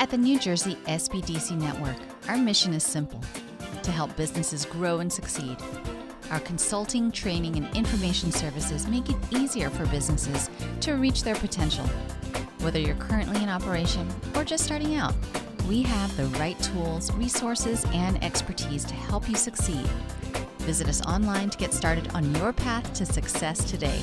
At the New Jersey SBDC Network, our mission is simple: to help businesses grow and succeed. Our consulting, training, and information services make it easier for businesses to reach their potential. Whether you're currently in operation or just starting out, we have the right tools, resources, and expertise to help you succeed. Visit us online to get started on your path to success today.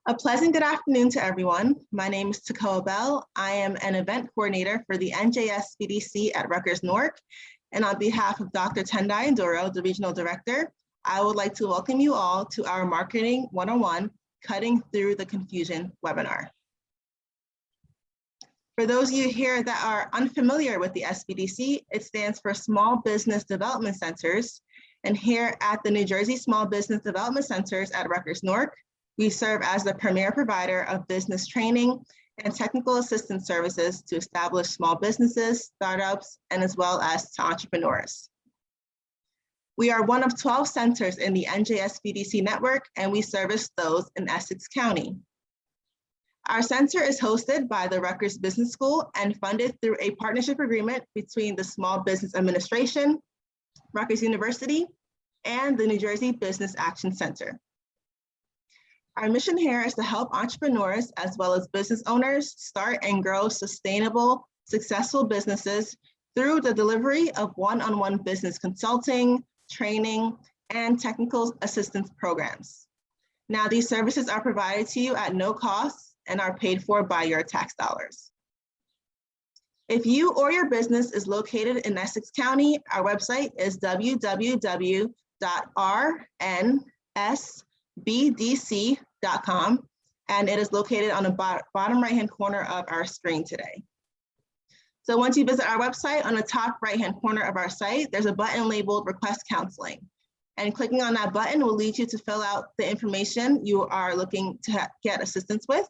A pleasant good afternoon to everyone. My name is Takoa Bell. I am an event coordinator for the NJSBDC at Rutgers-Newark. And on behalf of Dr. Tendai Nduro, the regional director, I would like to welcome you all to our Marketing 101 Cutting Through the Confusion webinar. For those of you here that are unfamiliar with the SBDC, it stands for Small Business Development Centers. And here at the New Jersey Small Business Development Centers at Rutgers-Newark, we serve as the premier provider of business training and technical assistance services to establish small businesses, startups, and as well as to entrepreneurs. We are one of 12 centers in the NJSBDC network, and we service those in Essex County. Our center is hosted by the Rutgers Business School and funded through a partnership agreement between the Small Business Administration, Rutgers University, and the New Jersey Business Action Center. Our mission here is to help entrepreneurs as well as business owners start and grow sustainable, successful businesses through the delivery of one-on-one business consulting, training, and technical assistance programs. Now, these services are provided to you at no cost and are paid for by your tax dollars. If you or your business is located in Essex County, our website is www.rnsbdc.com, and it is located on the bottom right-hand corner of our screen today. So once you visit our website, on the top right-hand corner of our site, there's a button labeled Request Counseling. And clicking on that button will lead you to fill out the information you are looking to get assistance with.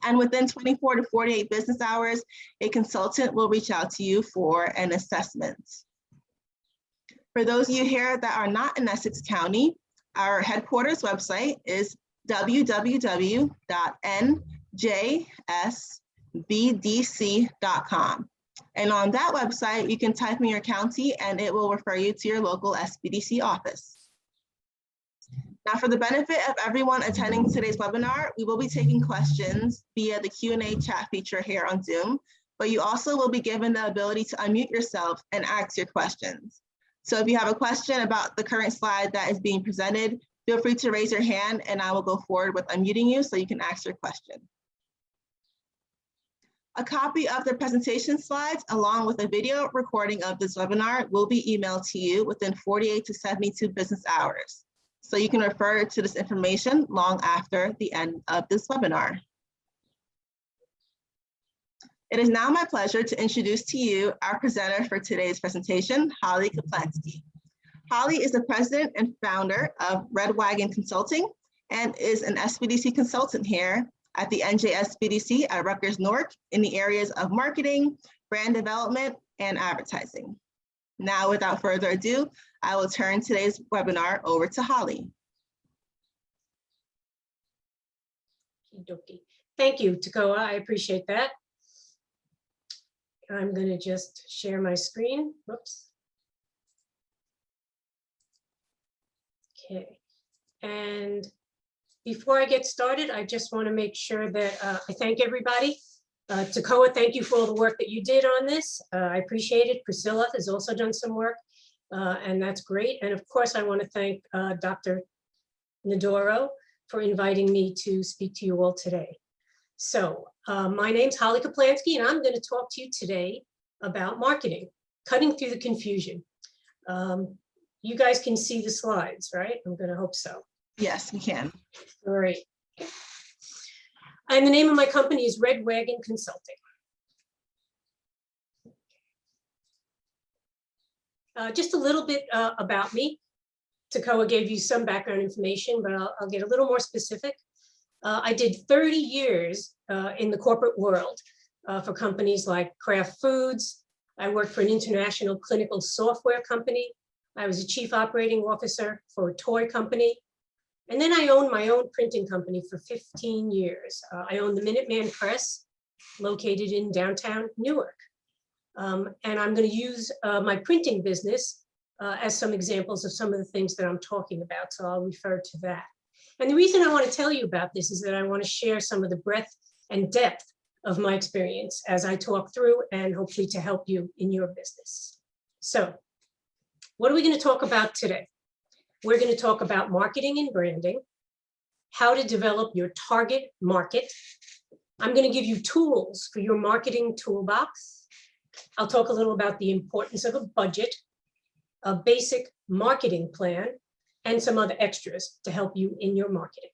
And within 24 to 48 business hours, a consultant will reach out to you for an assessment. For those of you here that are not in Essex County, our headquarters website is www.njsbdc.com. And on that website, you can type in your county and it will refer you to your local SBDC office. Now, for the benefit of everyone attending today's webinar, we will be taking questions via the Q&A chat feature here on Zoom, but you also will be given the ability to unmute yourself and ask your questions. So if you have a question about the current slide that is being presented, feel free to raise your hand and I will go forward with unmuting you so you can ask your question. A copy of the presentation slides along with a video recording of this webinar will be emailed to you within 48 to 72 business hours. So you can refer to this information long after the end of this webinar. It is now my pleasure to introduce to you our presenter for today's presentation, Holly Kaplansky. Holly is the president and founder of Red Wagon Consulting and is an SBDC consultant here at the NJSBDC at Rutgers-Newark in the areas of marketing, brand development, and advertising. Now, without further ado, I will turn today's webinar over to Holly. Thank you, Takoa. I appreciate that. I'm going to just share my screen. Whoops. Okay. And before I get started, I just want to make sure that I thank everybody. Takoa, thank you for all the work that you did on this. I appreciate it. Priscilla has also done some work, and that's great. And of course, I want to thank Dr. Nduro for inviting me to speak to you all today. So my name's Holly Kaplansky, and I'm going to talk to you today about marketing, cutting through the confusion. You guys can see the slides, right? I'm going to hope so. Yes, we can. Great. And the name of my company is Red Wagon Consulting. Just a little bit about me. Takoa gave you some background information, but I'll get a little more specific. I did 30 years in the corporate world for companies like Kraft Foods. I worked for an international clinical software company. I was a chief operating officer for a toy company. And then I owned my own printing company for 15 years. I owned the Minuteman Press, located in downtown Newark. And I'm going to use my printing business as some examples of some of the things that I'm talking about. So I'll refer to that. And the reason I want to tell you about this is that I want to share some of the breadth and depth of my experience as I talk through, and hopefully to help you in your business. So what are we going to talk about today? We're going to talk about marketing and branding, how to develop your target market. I'm going to give you tools for your marketing toolbox. I'll talk a little about the importance of a budget, a basic marketing plan, and some other extras to help you in your marketing.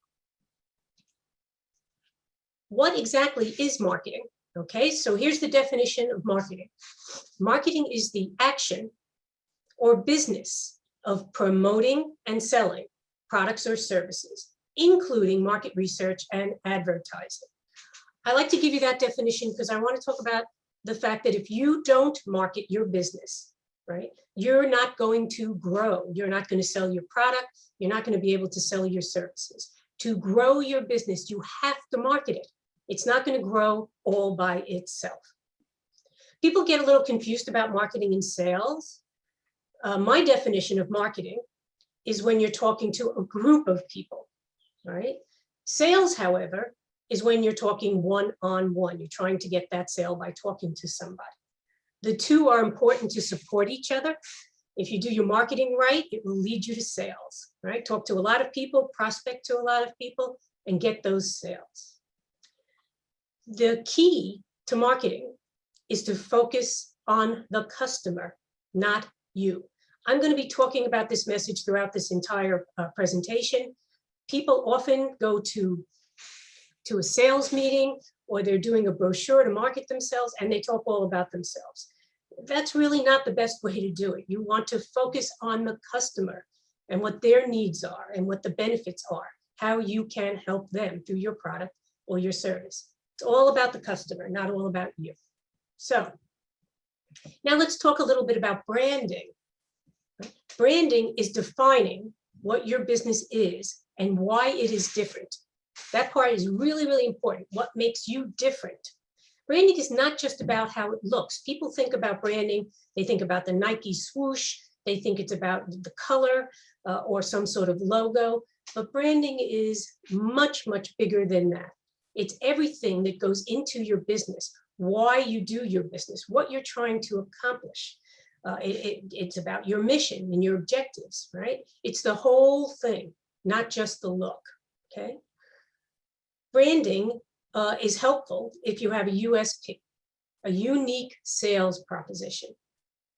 What exactly is marketing? Okay, so here's the definition of marketing. Marketing is the action or business of promoting and selling products or services, including market research and advertising. I like to give you that definition because I want to talk about the fact that if you don't market your business, right, you're not going to grow. You're not going to sell your product. You're not going to be able to sell your services. To grow your business, you have to market it. It's not going to grow all by itself. People get a little confused about marketing and sales. My definition of marketing is when you're talking to a group of people, right? Sales, however, is when you're talking one-on-one. You're trying to get that sale by talking to somebody. The two are important to support each other. If you do your marketing right, it will lead you to sales, right? Talk to a lot of people, prospect to a lot of people, and get those sales. The key to marketing is to focus on the customer, not you. I'm going to be talking about this message throughout this entire presentation. People often go to a sales meeting, or they're doing a brochure to market themselves, and they talk all about themselves. That's really not the best way to do it. You want to focus on the customer and what their needs are and what the benefits are, how you can help them through your product or your service. It's all about the customer, not all about you. So now let's talk a little bit about branding. Branding is defining what your business is and why it is different. That part is really, really important. What makes you different? Branding is not just about how it looks. People think about branding, they think about the Nike swoosh, they think it's about the color or some sort of logo, but branding is much, much bigger than that. It's everything that goes into your business, why you do your business, what you're trying to accomplish. It's about your mission and your objectives, right? It's the whole thing, not just the look, okay? Branding is helpful if you have a USP, a unique sales proposition.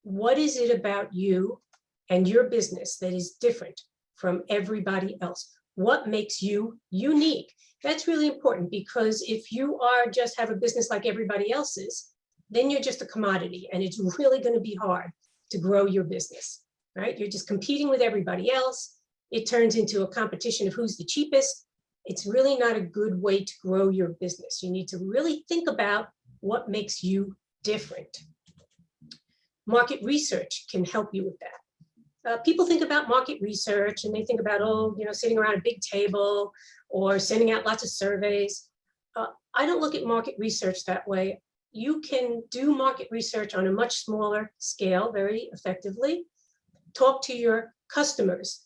What is it about you and your business that is different from everybody else? What makes you unique? That's really important, because if you are just have a business like everybody else's, then you're just a commodity, and it's really going to be hard to grow your business, right? You're just competing with everybody else. It turns into a competition of who's the cheapest. It's really not a good way to grow your business. You need to really think about what makes you different. Market research can help you with that. People think about market research and they think about, oh, you know, sitting around a big table or sending out lots of surveys. I don't look at market research that way. You can do market research on a much smaller scale very effectively. Talk to your customers,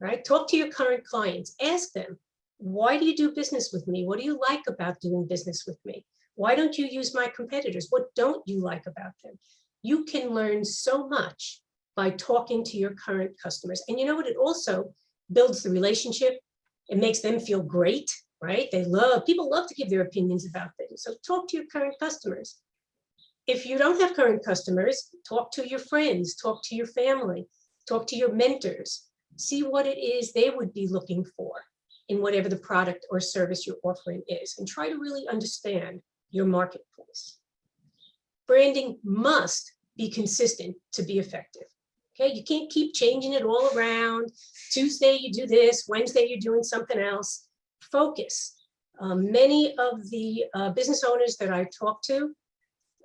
right? Talk to your current clients. Ask them, why do you do business with me? What do you like about doing business with me? Why don't you use my competitors? What don't you like about them? You can learn so much by talking to your current customers. And you know what? It also builds the relationship. It makes them feel great, right? People love to give their opinions about things. So talk to your current customers. If you don't have current customers, talk to your friends, talk to your family, talk to your mentors, see what it is they would be looking for in whatever the product or service you're offering is, and try to really understand your marketplace. Branding must be consistent to be effective. Okay, you can't keep changing it all around. Tuesday you do this, Wednesday you're doing something else. Focus. Many of the business owners that I talk to, you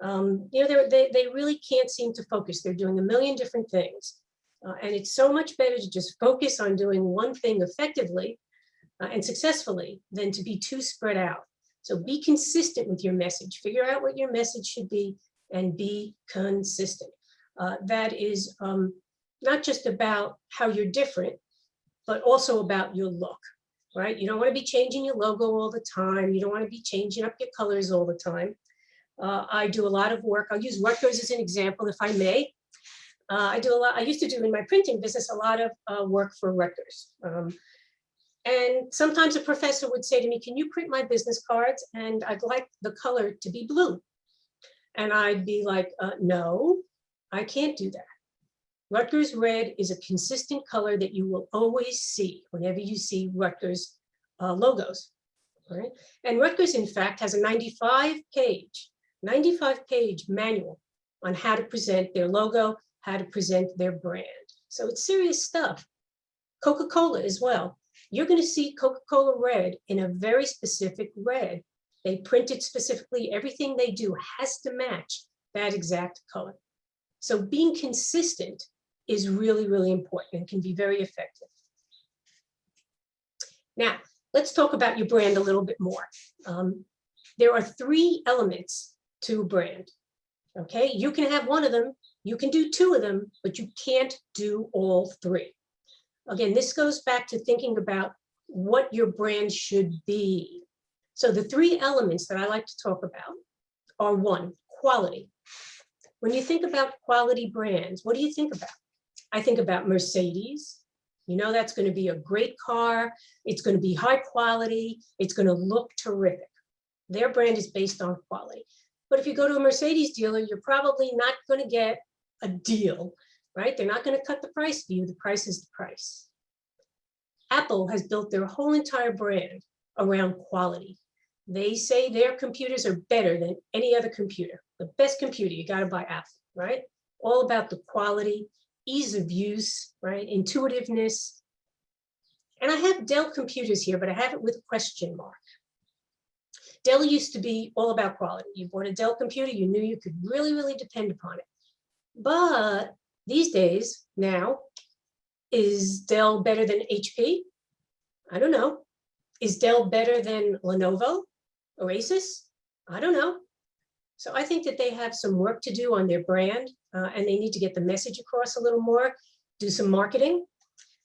know, they really can't seem to focus. They're doing a million different things. And it's so much better to just focus on doing one thing effectively and successfully than to be too spread out. So be consistent with your message. Figure out what your message should be and be consistent. That is not just about how you're different, but also about your look, right? You don't want to be changing your logo all the time. You don't want to be changing up your colors all the time. I do a lot of work. I'll use Rutgers as an example, if I may. I used to do in my printing business a lot of work for Rutgers. And sometimes a professor would say to me, can you print my business cards? And I'd like the color to be blue. And I'd be like, no, I can't do that. Rutgers red is a consistent color that you will always see whenever you see Rutgers logos. Right? And Rutgers, in fact, has a 95-page manual on how to present their logo, how to present their brand. So it's serious stuff. Coca-Cola as well. You're going to see Coca-Cola red in a very specific red. They print it specifically. Everything they do has to match that exact color. So being consistent is really, really important and can be very effective. Now, let's talk about your brand a little bit more. There are 3 elements to a brand. Okay, you can have one of them, you can do 2 of them, but you can't do all 3. Again, this goes back to thinking about what your brand should be. So the 3 elements that I like to talk about are 1, quality. When you think about quality brands, what do you think about? I think about Mercedes. You know, that's going to be a great car. It's going to be high quality. It's going to look terrific. Their brand is based on quality. But if you go to a Mercedes dealer, you're probably not going to get a deal, right? They're not going to cut the price for you. The price is the price. Apple has built their whole entire brand around quality. They say their computers are better than any other computer. The best computer, you got to buy Apple, right? All about the quality, ease of use, right? Intuitiveness. And I have Dell computers here, but I have it with a question mark. Dell used to be all about quality. You bought a Dell computer, you knew you could really, really depend upon it. But these days, now, is Dell better than HP? I don't know. Is Dell better than Lenovo or Asus? I don't know. So I think that they have some work to do on their brand, and they need to get the message across a little more, do some marketing,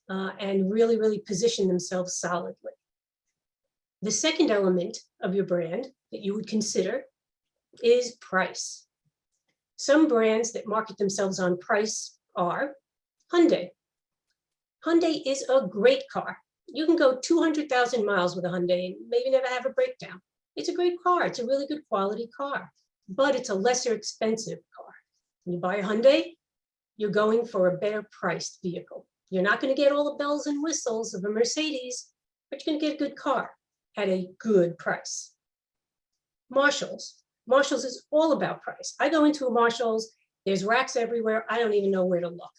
and really, really position themselves solidly. The second element of your brand that you would consider is price. Some brands that market themselves on price are Hyundai. Hyundai is a great car. You can go 200,000 miles with a Hyundai and maybe never have a breakdown. It's a great car. It's a really good quality car, but it's a lesser expensive car. When you buy a Hyundai, you're going for a better priced vehicle. You're not going to get all the bells and whistles of a Mercedes, but you're going to get a good car at a good price. Marshalls. Marshalls is all about price. I go into a Marshalls, there's racks everywhere. I don't even know where to look,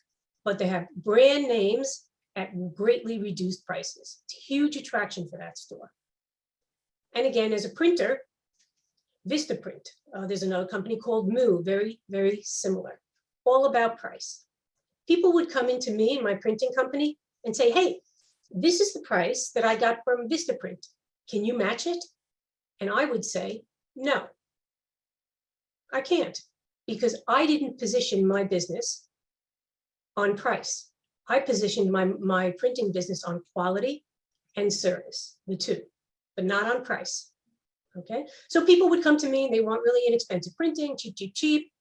but they have brand names at greatly reduced prices. It's a huge attraction for that store. And again, as a printer, Vistaprint. There's another company called Moo, very, very similar, all about price. People would come into me and my printing company and say, hey, this is the price that I got from Vistaprint. Can you match it? And I would say, no, I can't, because I didn't position my business on price. I positioned my printing business on quality and service, the 2, but not on price. Okay, so people would come to me and they want really inexpensive printing, cheap, cheap, cheap.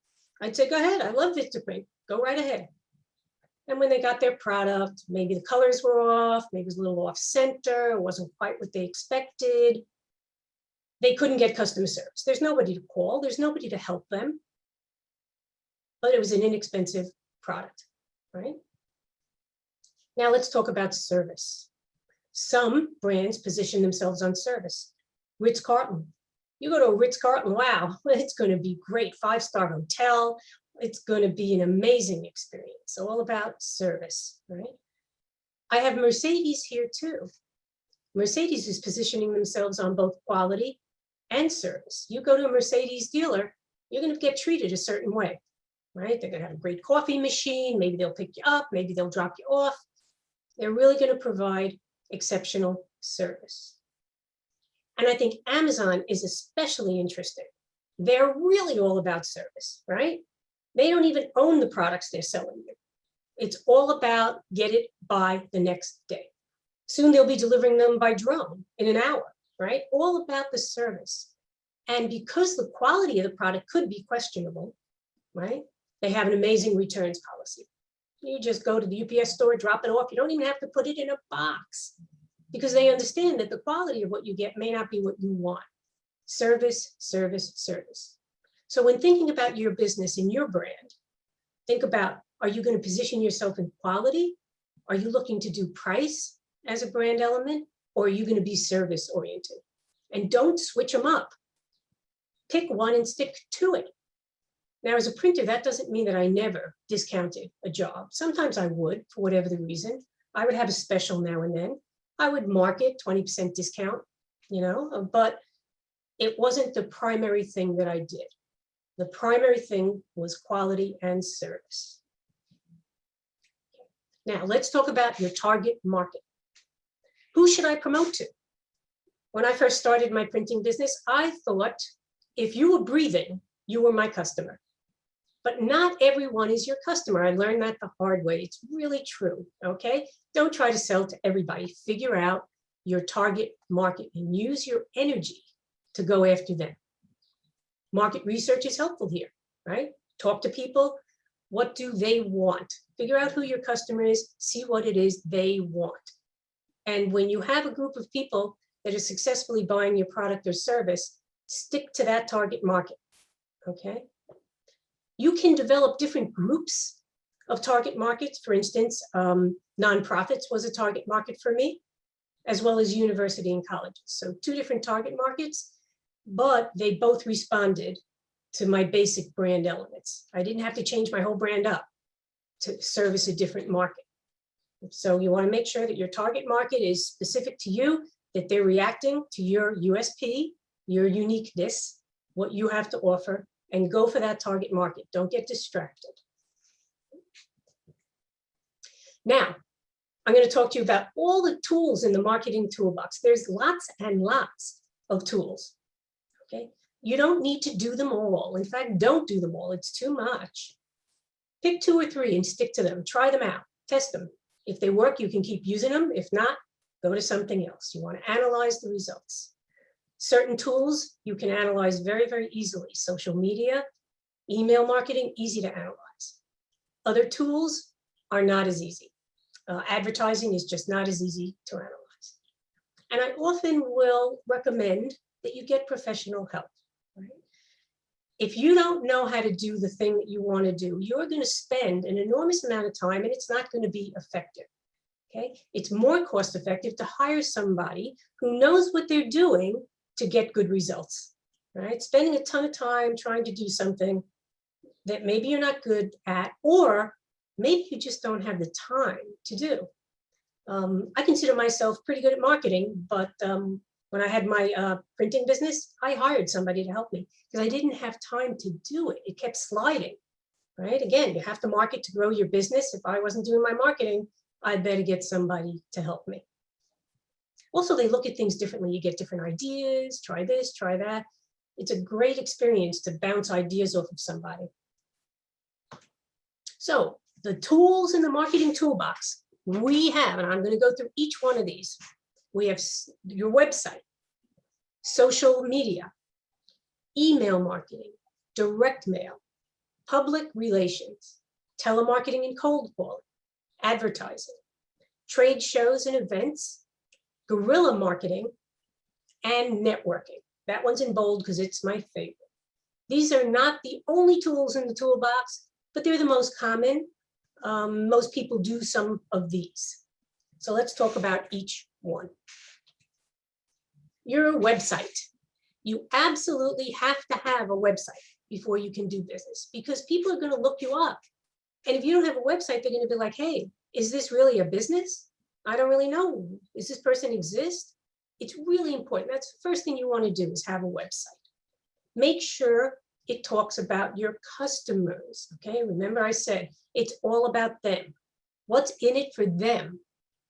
I'd say, go ahead, I love Vistaprint, go right ahead. And when they got their product, maybe the colors were off, maybe it was a little off center, it wasn't quite what they expected. They couldn't get customer service. There's nobody to call, there's nobody to help them. But it was an inexpensive product, right? Now let's talk about service. Some brands position themselves on service. Ritz-Carlton. You go to a Ritz-Carlton, wow, it's going to be great. 5-star hotel. It's going to be an amazing experience. All about service, right? I have Mercedes here too. Mercedes is positioning themselves on both quality and service. You go to a Mercedes dealer, you're going to get treated a certain way, right? They're going to have a great coffee machine. Maybe they'll pick you up. Maybe they'll drop you off. They're really going to provide exceptional service. And I think Amazon is especially interesting. They're really all about service, right? They don't even own the products they're selling you. It's all about get it by the next day. Soon they'll be delivering them by drone in an hour, right? All about the service. And because the quality of the product could be questionable, right? They have an amazing returns policy. You just go to the UPS store, drop it off. You don't even have to put it in a box because they understand that the quality of what you get may not be what you want. Service, service, service. So when thinking about your business and your brand, think about, are you going to position yourself in quality? Are you looking to do price as a brand element? Or are you going to be service oriented? And don't switch them up. Pick one and stick to it. Now, as a printer, that doesn't mean that I never discounted a job. Sometimes I would, for whatever the reason. I would have a special now and then. I would market 20% discount, but it wasn't the primary thing that I did. The primary thing was quality and service. Now, let's talk about your target market. Who should I promote to? When I first started my printing business, I thought if you were breathing, you were my customer. But not everyone is your customer. I learned that the hard way. It's really true, okay? Don't try to sell to everybody. Figure out your target market and use your energy to go after them. Market research is helpful here, right? Talk to people. What do they want? Figure out who your customer is, see what it is they want. And when you have a group of people that are successfully buying your product or service, stick to that target market, okay? You can develop different groups of target markets. For instance, nonprofits was a target market for me, as well as university and colleges. So 2 different target markets, but they both responded to my basic brand elements. I didn't have to change my whole brand up to service a different market. So you want to make sure that your target market is specific to you, that they're reacting to your USP, your uniqueness, what you have to offer, and go for that target market. Don't get distracted. Now, I'm going to talk to you about all the tools in the marketing toolbox. There's lots and lots of tools, okay? You don't need to do them all. In fact, don't do them all. It's too much. Pick 2 or 3 and stick to them. Try them out. Test them. If they work, you can keep using them. If not, go to something else. You want to analyze the results. Certain tools you can analyze very, very easily. Social media, email marketing, easy to analyze. Other tools are not as easy. Advertising is just not as easy to analyze. And I often will recommend that you get professional help. Right? If you don't know how to do the thing that you want to do, you're going to spend an enormous amount of time and it's not going to be effective. Okay? It's more cost effective to hire somebody who knows what they're doing to get good results, right? Spending a ton of time trying to do something that maybe you're not good at, or maybe you just don't have the time to do. I consider myself pretty good at marketing, but when I had my printing business, I hired somebody to help me because I didn't have time to do it. It kept sliding, right? Again, you have to market to grow your business. If I wasn't doing my marketing, I'd better get somebody to help me. Also, they look at things differently. You get different ideas, try this, try that. It's a great experience to bounce ideas off of somebody. So the tools in the marketing toolbox we have, and I'm going to go through each one of these. We have your website, social media, email marketing, direct mail, public relations, telemarketing and cold calling, advertising, trade shows and events, guerrilla marketing, and networking. That one's in bold because it's my favorite. These are not the only tools in the toolbox, but they're the most common. Most people do some of these. So let's talk about each one. Your website. You absolutely have to have a website before you can do business because people are going to look you up. And if you don't have a website, they're going to be like, hey, is this really a business? I don't really know. Does this person exist? It's really important. That's the first thing you want to do is have a website. Make sure it talks about your customers, okay? Remember I said, it's all about them. What's in it for them?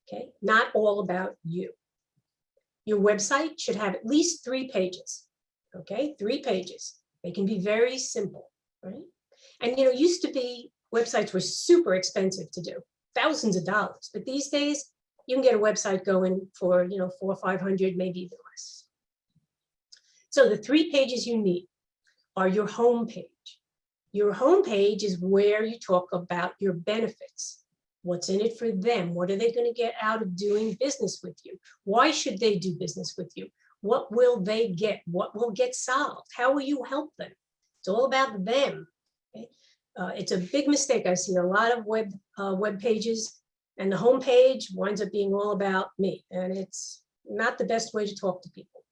okay? Not all about you. Your website should have at least 3 pages, okay? 3 pages. They can be very simple, right? And used to be websites were super expensive to do, thousands of dollars. But these days, you can get a website going for, $400 or $500, maybe even less. So the 3 pages you need are your home page. Your home page is where you talk about your benefits. What's in it for them? What are they going to get out of doing business with you? Why should they do business with you? What will they get? What will get solved? How will you help them? It's all about them. Okay? It's a big mistake. I see a lot of web pages, and the home page winds up being all about me, and it's not the best way to talk to people.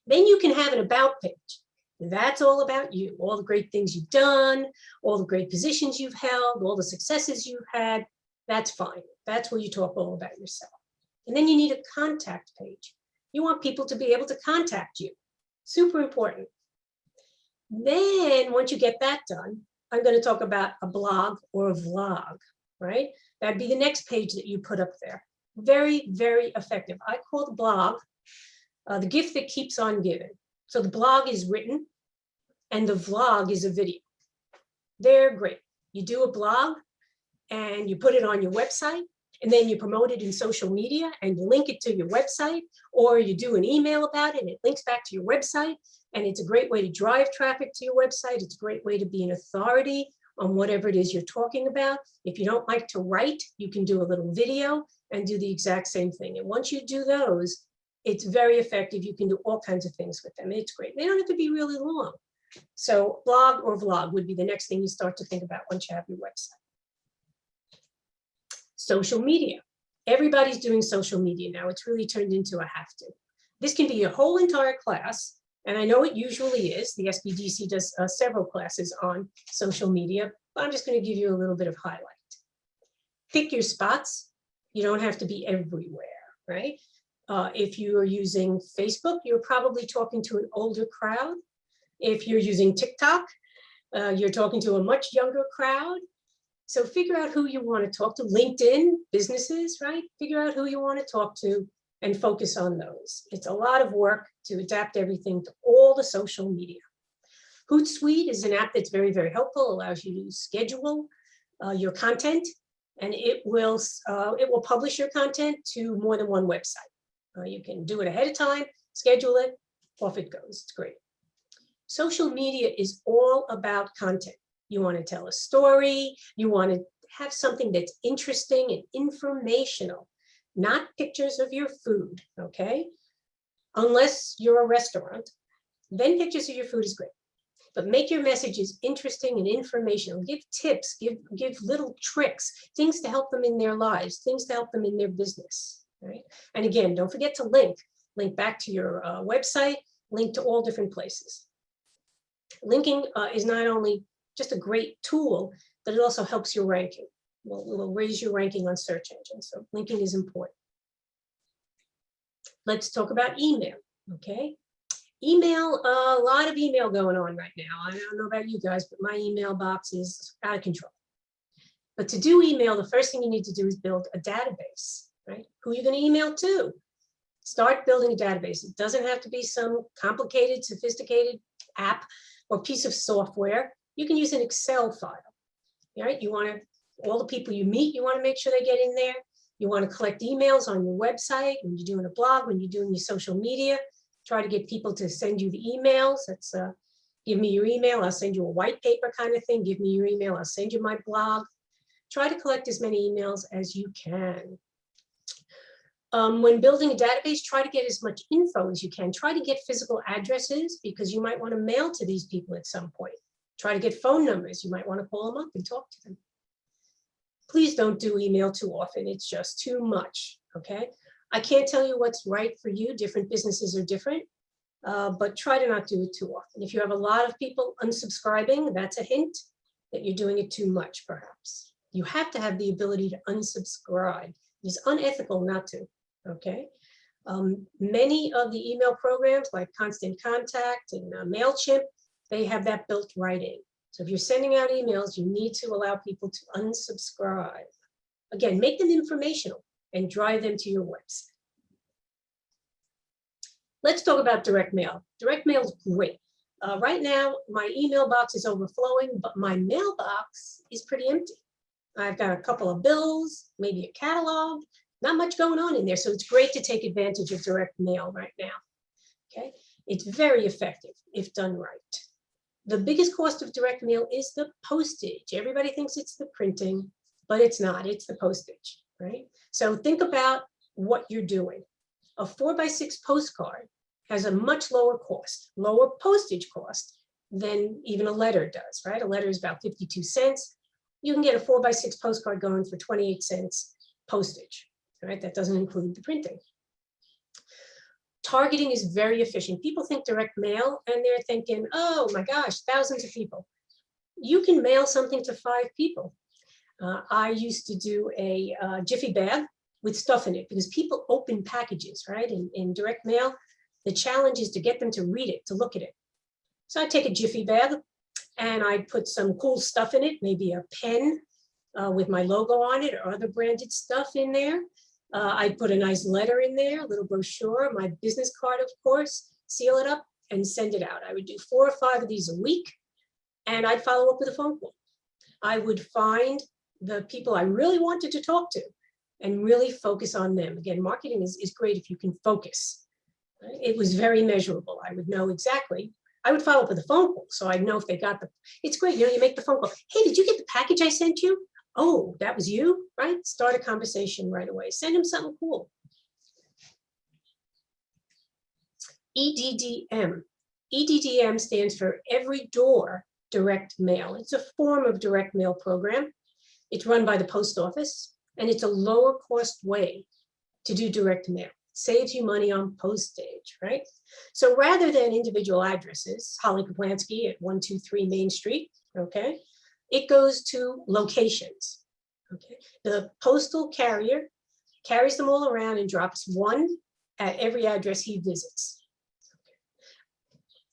Then you can have an about page. That's all about you, all the great things you've done, all the great positions you've held, all the successes you've had. That's fine. That's where you talk all about yourself. And then you need a contact page. You want people to be able to contact you. Super important. Then once you get that done, I'm going to talk about a blog or a vlog, right? That'd be the next page that you put up there. Very, very effective. I call the blog the gift that keeps on giving. So the blog is written and the vlog is a video. They're great. You do a blog and you put it on your website, and then you promote it in social media and you link it to your website, or you do an email about it and it links back to your website. And it's a great way to drive traffic to your website. It's a great way to be an authority on whatever it is you're talking about. If you don't like to write, you can do a little video and do the exact same thing. And once you do those, it's very effective. You can do all kinds of things with them. It's great. They don't have to be really long. So blog or vlog would be the next thing you start to think about once you have your website. Social media. Everybody's doing social media now. It's really turned into a have to. This can be a whole entire class, and I know it usually is. The SBDC does several classes on social media, but I'm just going to give you a little bit of highlight. Pick your spots. You don't have to be everywhere, right? If you are using Facebook, you're probably talking to an older crowd. If you're using TikTok, you're talking to a much younger crowd. So figure out who you want to talk to. LinkedIn, businesses, right? Figure out who you want to talk to and focus on those. It's a lot of work to adapt everything to all the social media. Hootsuite is an app that's very, very helpful, allows you to schedule your content, and it will publish your content to more than one website. You can do it ahead of time, schedule it, off it goes. It's great. Social media is all about content. You want to tell a story. You want to have something that's interesting and informational, not pictures of your food, okay? Unless you're a restaurant, then pictures of your food is great. But make your messages interesting and informational. Give tips, give little tricks, things to help them in their lives, things to help them in their business, right? And again, don't forget to link back to your website, link to all different places. Linking is not only just a great tool, but it also helps your ranking. Will raise your ranking on search engines. So linking is important. Let's talk about email, okay? Email, a lot of email going on right now. I don't know about you guys, but my email box is out of control. But to do email, the first thing you need to do is build a database, right? Who are you going to email to? Start building a database. It doesn't have to be some complicated, sophisticated app or piece of software. You can use an Excel file, right? You want to, all the people you meet, you want to make sure they get in there. You want to collect emails on your website, when you're doing a blog, when you're doing your social media. Try to get people to send you the emails. That's give me your email, I'll send you a white paper kind of thing. Give me your email, I'll send you my blog. Try to collect as many emails as you can. When building a database, try to get as much info as you can. Try to get physical addresses because you might want to mail to these people at some point. Try to get phone numbers. You might want to call them up and talk to them. Please don't do email too often. It's just too much, okay? I can't tell you what's right for you. Different businesses are different, but try to not do it too often. If you have a lot of people unsubscribing, that's a hint that you're doing it too much, perhaps. You have to have the ability to unsubscribe. It's unethical not to, okay? Many of the email programs like Constant Contact and MailChimp, they have that built right in. So if you're sending out emails, you need to allow people to unsubscribe. Again, make them informational and drive them to your website. Let's talk about direct mail. Direct mail is great. Right now, my email box is overflowing, but my mailbox is pretty empty. I've got a couple of bills, maybe a catalog, not much going on in there. So it's great to take advantage of direct mail right now. Okay, it's very effective if done right. The biggest cost of direct mail is the postage. Everybody thinks it's the printing, but it's not, it's the postage, right? So think about what you're doing. A 4x6 postcard has a much lower cost, lower postage cost than even a letter does, right? A letter is about 52 cents. You can get a 4x6 postcard going for 28 cents postage, right? That doesn't include the printing. Targeting is very efficient. People think direct mail and they're thinking, oh my gosh, thousands of people. You can mail something to 5 people. I used to do a Jiffy bag with stuff in it because people open packages, right? In direct mail, the challenge is to get them to read it, to look at it. So I take a Jiffy bag and I put some cool stuff in it, maybe a pen with my logo on it or other branded stuff in there. I put a nice letter in there, a little brochure, my business card, of course, seal it up and send it out. I would do 4 or 5 of these a week and I'd follow up with a phone call. I would find the people I really wanted to talk to and really focus on them. Again, marketing is great if you can focus. Right? It was very measurable. I would know exactly. I would follow up with a phone call so I'd know if they got it's great, you know, you make the phone call. Hey, did you get the package I sent you? Oh, that was you, right? Start a conversation right away. Send them something cool. EDDM. EDDM stands for Every Door Direct Mail. It's a form of direct mail program. It's run by the post office, and it's a lower cost way to do direct mail. Saves you money on postage, right? So rather than individual addresses, Holly Kaplansky at 123 Main Street, okay? It goes to locations, okay? The postal carrier carries them all around and drops one at every address he visits.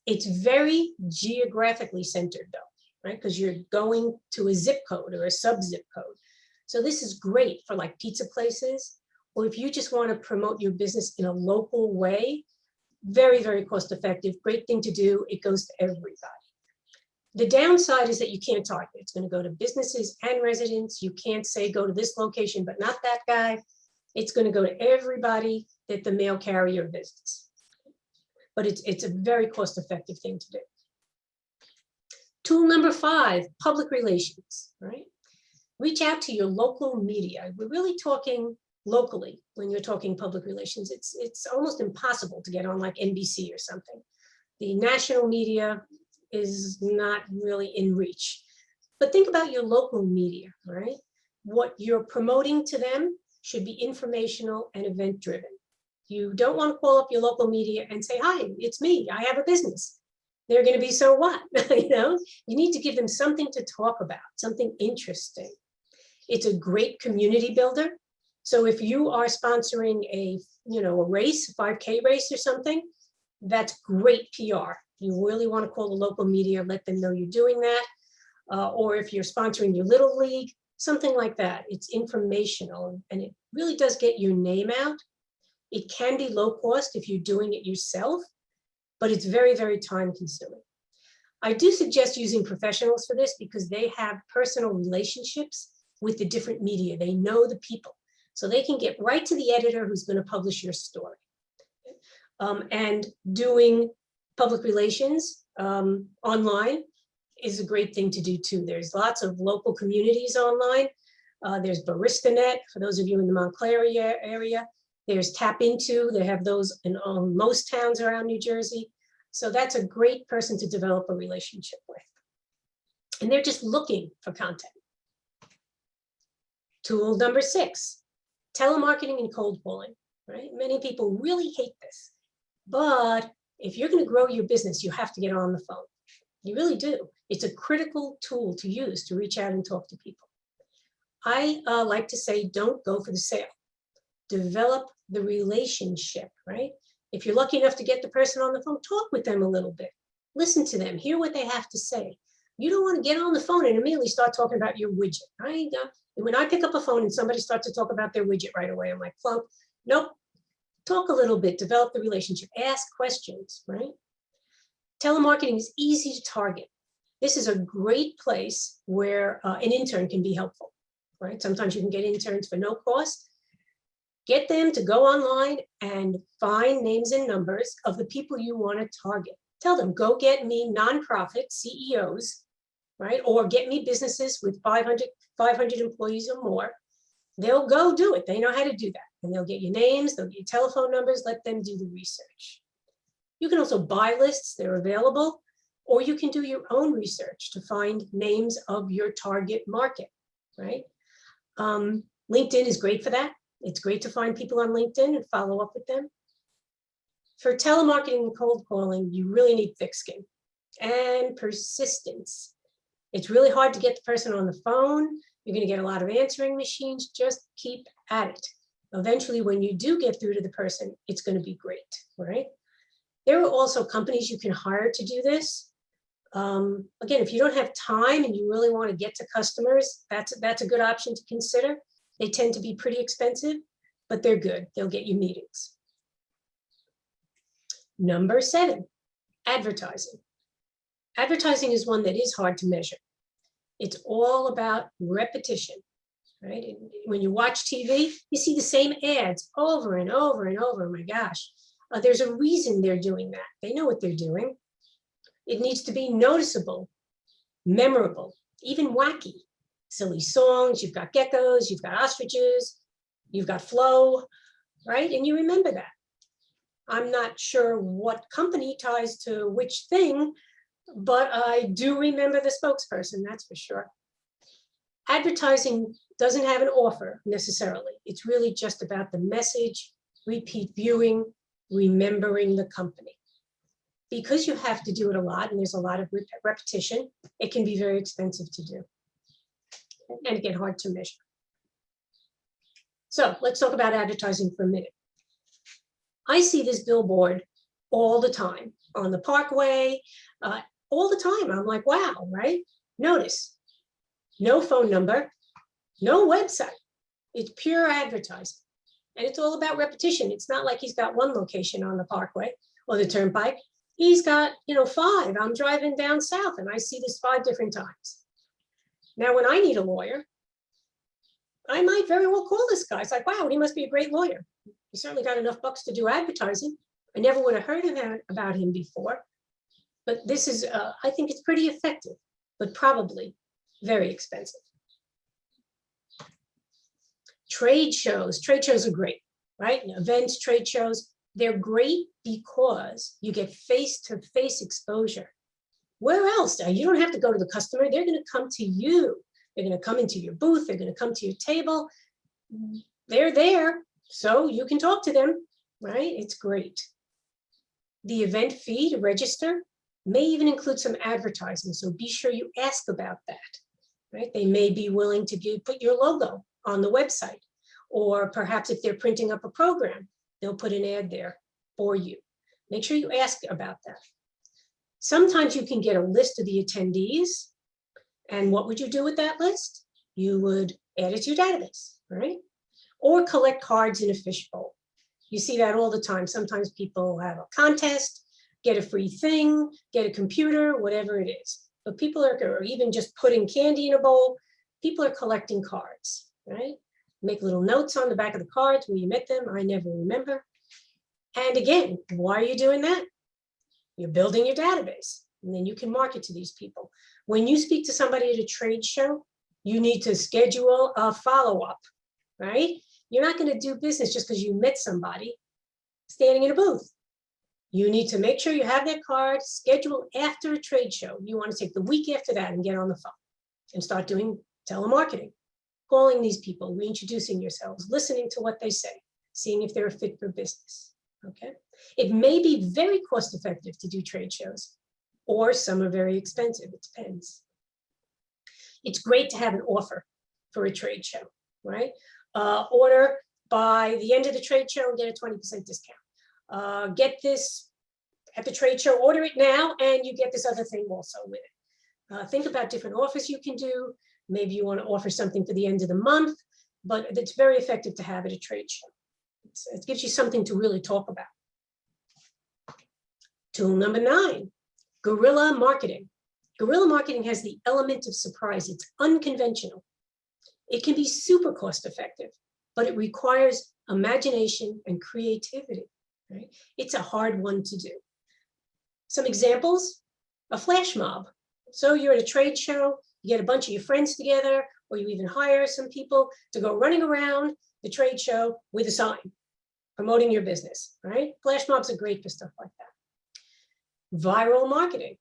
It's very geographically centered though, right? Because you're going to a zip code or a sub-zip code. So this is great for like pizza places, or if you just want to promote your business in a local way, very, very cost effective, great thing to do. It goes to everybody. The downside is that you can't target. It's going to go to businesses and residents. You can't say go to this location, but not that guy. It's going to go to everybody that the mail carrier visits. But it's a very cost-effective thing to do. Tool number 5, public relations, right? Reach out to your local media. We're really talking locally when you're talking public relations. It's almost impossible to get on like NBC or something. The national media is not really in reach. But think about your local media, right? What you're promoting to them should be informational and event driven. You don't want to call up your local media and say, hi, it's me, I have a business. They're going to be, so what? You know, you need to give them something to talk about, something interesting. It's a great community builder. So if you are sponsoring a race, a 5K race or something, that's great PR. You really want to call the local media, let them know you're doing that. Or if you're sponsoring your little league, something like that. It's informational and it really does get your name out. It can be low cost if you're doing it yourself, but it's very, very time consuming. I do suggest using professionals for this because they have personal relationships with the different media. They know the people. So they can get right to the editor who's going to publish your story. And doing public relations online is a great thing to do too. There's lots of local communities online. There's BaristaNet, for those of you in the Montclair area. There's Tap Into, they have those in most towns around New Jersey. So that's a great person to develop a relationship with. And they're just looking for content. Tool number 6, telemarketing and cold calling, right? Many people really hate this, but if you're going to grow your business, you have to get on the phone. You really do. It's a critical tool to use to reach out and talk to people. I like to say, don't go for the sale. Develop the relationship, right? If you're lucky enough to get the person on the phone, talk with them a little bit. Listen to them, hear what they have to say. You don't want to get on the phone and immediately start talking about your widget. When I pick up a phone and somebody starts to talk about their widget right away, I'm like, plump, nope. Talk a little bit, develop the relationship, ask questions, right? Telemarketing is easy to target. This is a great place where an intern can be helpful, right? Sometimes you can get interns for no cost. Get them to go online and find names and numbers of the people you want to target. Tell them, go get me nonprofit CEOs, right? Or get me businesses with 500 employees or more. They'll go do it. They know how to do that. And they'll get your names, they'll get your telephone numbers, let them do the research. You can also buy lists, they're available, or you can do your own research to find names of your target market, right? LinkedIn is great for that. It's great to find people on LinkedIn and follow up with them. For telemarketing and cold calling, you really need thick skin and persistence. It's really hard to get the person on the phone. You're going to get a lot of answering machines. Just keep at it. Eventually, when you do get through to the person, it's going to be great, right? There are also companies you can hire to do this. Again, if you don't have time and you really want to get to customers, that's a good option to consider. They tend to be pretty expensive, but they're good. They'll get you meetings. Number 7, advertising. Advertising is one that is hard to measure. It's all about repetition, right? When you watch TV, you see the same ads over and over and over. Oh my gosh, there's a reason they're doing that. They know what they're doing. It needs to be noticeable, memorable, even wacky. Silly songs, you've got geckos, you've got ostriches, you've got flow, right? And you remember that. I'm not sure what company ties to which thing, but I do remember the spokesperson, that's for sure. Advertising doesn't have an offer necessarily. It's really just about the message, repeat viewing, remembering the company. Because you have to do it a lot and there's a lot of repetition, it can be very expensive to do. And again, hard to measure. So let's talk about advertising for a minute. I see this billboard all the time on the Parkway, all the time. I'm like, wow, right? Notice, no phone number, no website. It's pure advertising. And it's all about repetition. It's not like he's got one location on the Parkway or the Turnpike. He's got, 5. I'm driving down south and I see this 5 different times. Now, when I need a lawyer, I might very well call this guy. It's like, wow, he must be a great lawyer. He certainly got enough bucks to do advertising. I never would have heard about him before. But this is, I think it's pretty effective, but probably very expensive. Trade shows are great, right? Events, trade shows, they're great because you get face-to-face exposure. Where else? You don't have to go to the customer. They're going to come to you. They're going to come into your booth. They're going to come to your table. They're there, so you can talk to them, right? It's great. The event fee to register may even include some advertising, so be sure you ask about that, right? They may be willing to put your logo on the website, or perhaps if they're printing up a program, they'll put an ad there for you. Make sure you ask about that. Sometimes you can get a list of the attendees, and what would you do with that list? You would add it to your database, right? Or collect cards in a fishbowl. You see that all the time. Sometimes people have a contest, get a free thing, get a computer, whatever it is. But people are even just putting candy in a bowl. People are collecting cards, right? Make little notes on the back of the cards where you met them. I never remember. And again, why are you doing that? You're building your database, and then you can market to these people. When you speak to somebody at a trade show, you need to schedule a follow-up, right? You're not going to do business just because you met somebody standing in a booth. You need to make sure you have that card scheduled after a trade show. You want to take the week after that and get on the phone and start doing telemarketing, calling these people, reintroducing yourselves, listening to what they say, seeing if they're a fit for business, okay? It may be very cost effective to do trade shows, or some are very expensive, it depends. It's great to have an offer for a trade show, right? Order by the end of the trade show and get a 20% discount. Get this at the trade show, order it now, and you get this other thing also with it. Think about different offers you can do. Maybe you want to offer something for the end of the month, but it's very effective to have at a trade show. It gives you something to really talk about. Tool number 9, guerrilla marketing. Guerrilla marketing has the element of surprise. It's unconventional. It can be super cost effective, but it requires imagination and creativity. Right? It's a hard one to do. Some examples, a flash mob. So you're at a trade show, you get a bunch of your friends together, or you even hire some people to go running around the trade show with a sign promoting your business, right? Flash mobs are great for stuff like that. Viral marketing.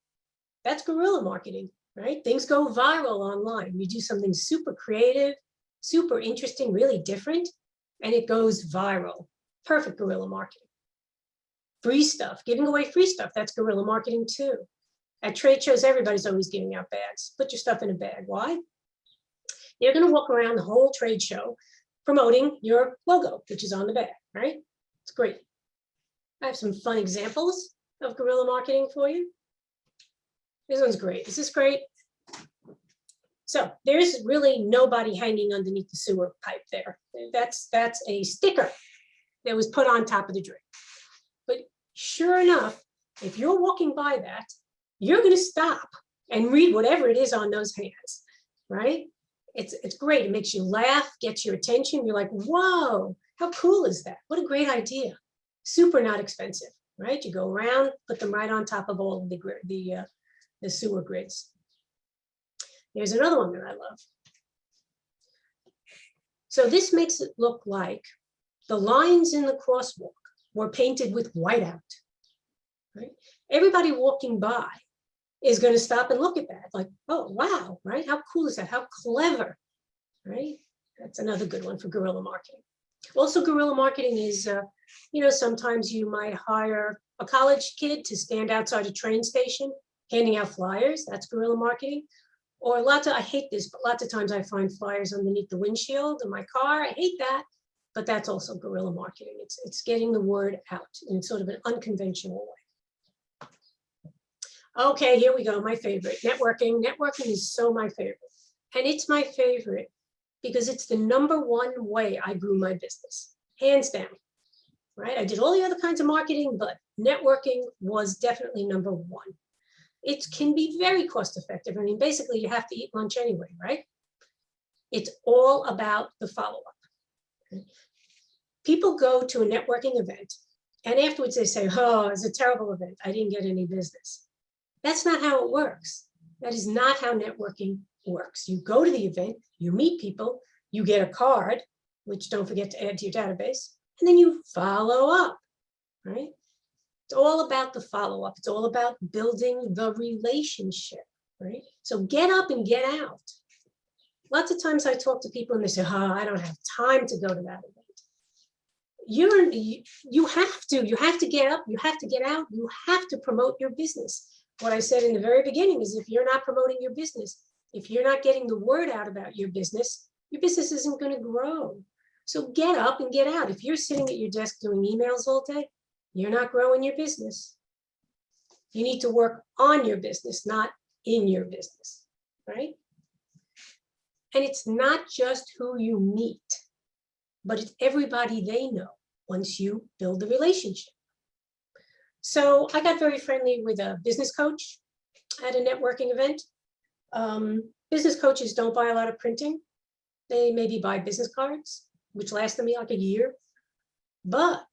That's guerrilla marketing, right? Things go viral online. You do something super creative, super interesting, really different, and it goes viral. Perfect guerrilla marketing. Free stuff, giving away free stuff, that's guerrilla marketing too. At trade shows, everybody's always giving out bags. Put your stuff in a bag. Why? You're going to walk around the whole trade show promoting your logo, which is on the bag, right? It's great. I have some fun examples of guerrilla marketing for you. This one's great. Is this great? So there's really nobody hanging underneath the sewer pipe there. That's a sticker that was put on top of the drink. But sure enough, if you're walking by that, you're going to stop and read whatever it is on those hands, right? It's great. It makes you laugh, gets your attention. You're like, whoa, how cool is that? What a great idea. Super not expensive, right? You go around, put them right on top of all of the sewer grids. Here's another one that I love. So this makes it look like the lines in the crosswalk were painted with whiteout, right? Everybody walking by is going to stop and look at that, like, oh, wow, right? How cool is that? How clever, right? That's another good one for guerrilla marketing. Also, guerrilla marketing is, sometimes you might hire a college kid to stand outside a train station handing out flyers. That's guerrilla marketing. Or I hate this, but lots of times I find flyers underneath the windshield of my car. I hate that, but that's also guerrilla marketing. It's getting the word out in sort of an unconventional way. Okay, here we go, my favorite, networking. Networking is so my favorite. And it's my favorite because it's the #1 way I grew my business, hands down, right? I did all the other kinds of marketing, but networking was definitely #1. It can be very cost effective. I mean, basically you have to eat lunch anyway, right? It's all about the follow-up. People go to a networking event and afterwards they say, oh, it's a terrible event. I didn't get any business. That's not how it works. That is not how networking works. You go to the event, you meet people, you get a card, which don't forget to add to your database, and then you follow up, right? It's all about the follow-up. It's all about building the relationship, right? So get up and get out. Lots of times I talk to people and they say, oh, I don't have time to go to that event. You have to get up, you have to get out, you have to promote your business. What I said in the very beginning is if you're not promoting your business, if you're not getting the word out about your business isn't going to grow. So get up and get out. If you're sitting at your desk doing emails all day, you're not growing your business. You need to work on your business, not in your business, right? And it's not just who you meet, but it's everybody they know once you build the relationship. So I got very friendly with a business coach at a networking event. Business coaches don't buy a lot of printing. They maybe buy business cards, which lasted me like a year. But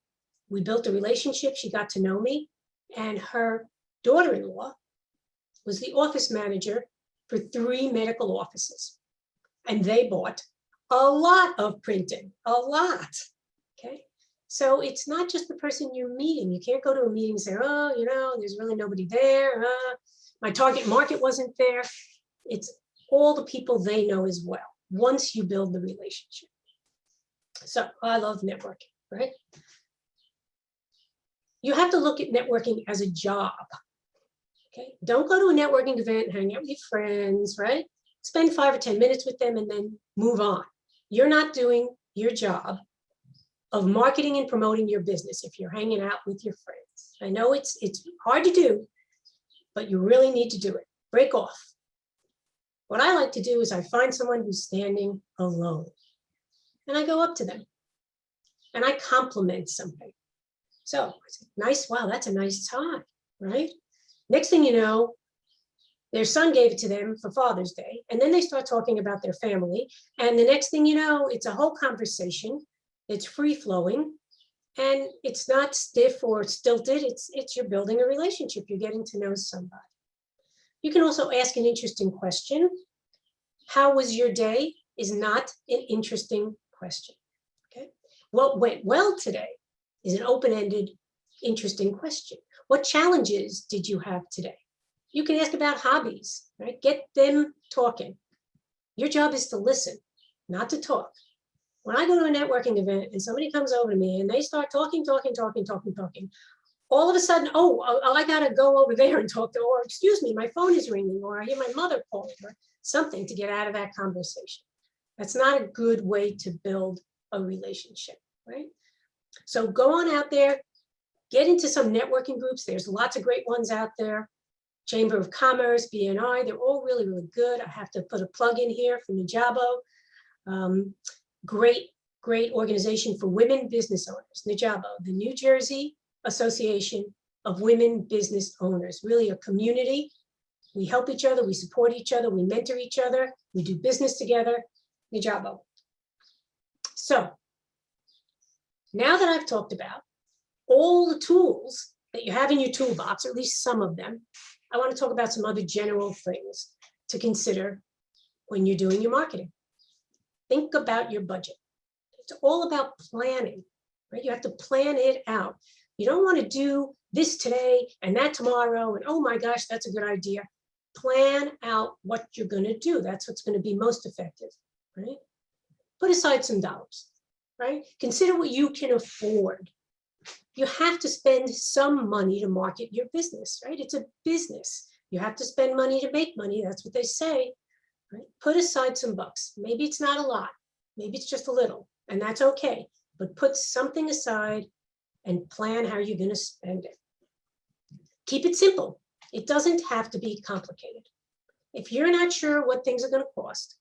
we built a relationship. She got to know me. And her daughter-in-law was the office manager for 3 medical offices. And they bought a lot of printing, a lot. Okay. So it's not just the person you're meeting. You can't go to a meeting and say, oh, there's really nobody there. My target market wasn't there. It's all the people they know as well, once you build the relationship. So I love networking, right? You have to look at networking as a job. Okay. Don't go to a networking event and hang out with your friends, right? Spend 5 or 10 minutes with them and then move on. You're not doing your job of marketing and promoting your business if you're hanging out with your friends. I know it's hard to do, but you really need to do it. Break off. What I like to do is I find someone who's standing alone and I go up to them and I compliment something. So I say, nice, wow, that's a nice tie, right? Next thing you know, their son gave it to them for Father's Day. And then they start talking about their family. And the next thing you know, it's a whole conversation. It's free flowing and it's not stiff or stilted. It's you're building a relationship. You're getting to know somebody. You can also ask an interesting question. How was your day is not an interesting question. Okay. What went well today is an open-ended, interesting question. What challenges did you have today? You can ask about hobbies, right? Get them talking. Your job is to listen, not to talk. When I go to a networking event and somebody comes over to me and they start talking, all of a sudden, I gotta go over there and talk to, or excuse me, my phone is ringing, or I hear my mother calling, or something to get out of that conversation. That's not a good way to build a relationship, right? So go on out there, get into some networking groups. There's lots of great ones out there. Chamber of Commerce, BNI, they're all really, really good. I have to put a plug in here for Nijabo. Great organization for women business owners, Nijabo, the New Jersey Association of Women Business Owners, really a community. We help each other, we support each other, we mentor each other, we do business together, Nijabo. So now that I've talked about all the tools that you have in your toolbox, or at least some of them, I want to talk about some other general things to consider when you're doing your marketing. Think about your budget. It's all about planning, right? You have to plan it out. You don't want to do this today and that tomorrow, and oh my gosh, that's a good idea. Plan out what you're going to do. That's what's going to be most effective, right? Put aside some dollars, right? Consider what you can afford. You have to spend some money to market your business, right? It's a business. You have to spend money to make money. That's what they say, right? Put aside some bucks. Maybe it's not a lot. Maybe it's just a little, and that's okay. But put something aside and plan how you're going to spend it. Keep it simple. It doesn't have to be complicated. If you're not sure what things are going to cost,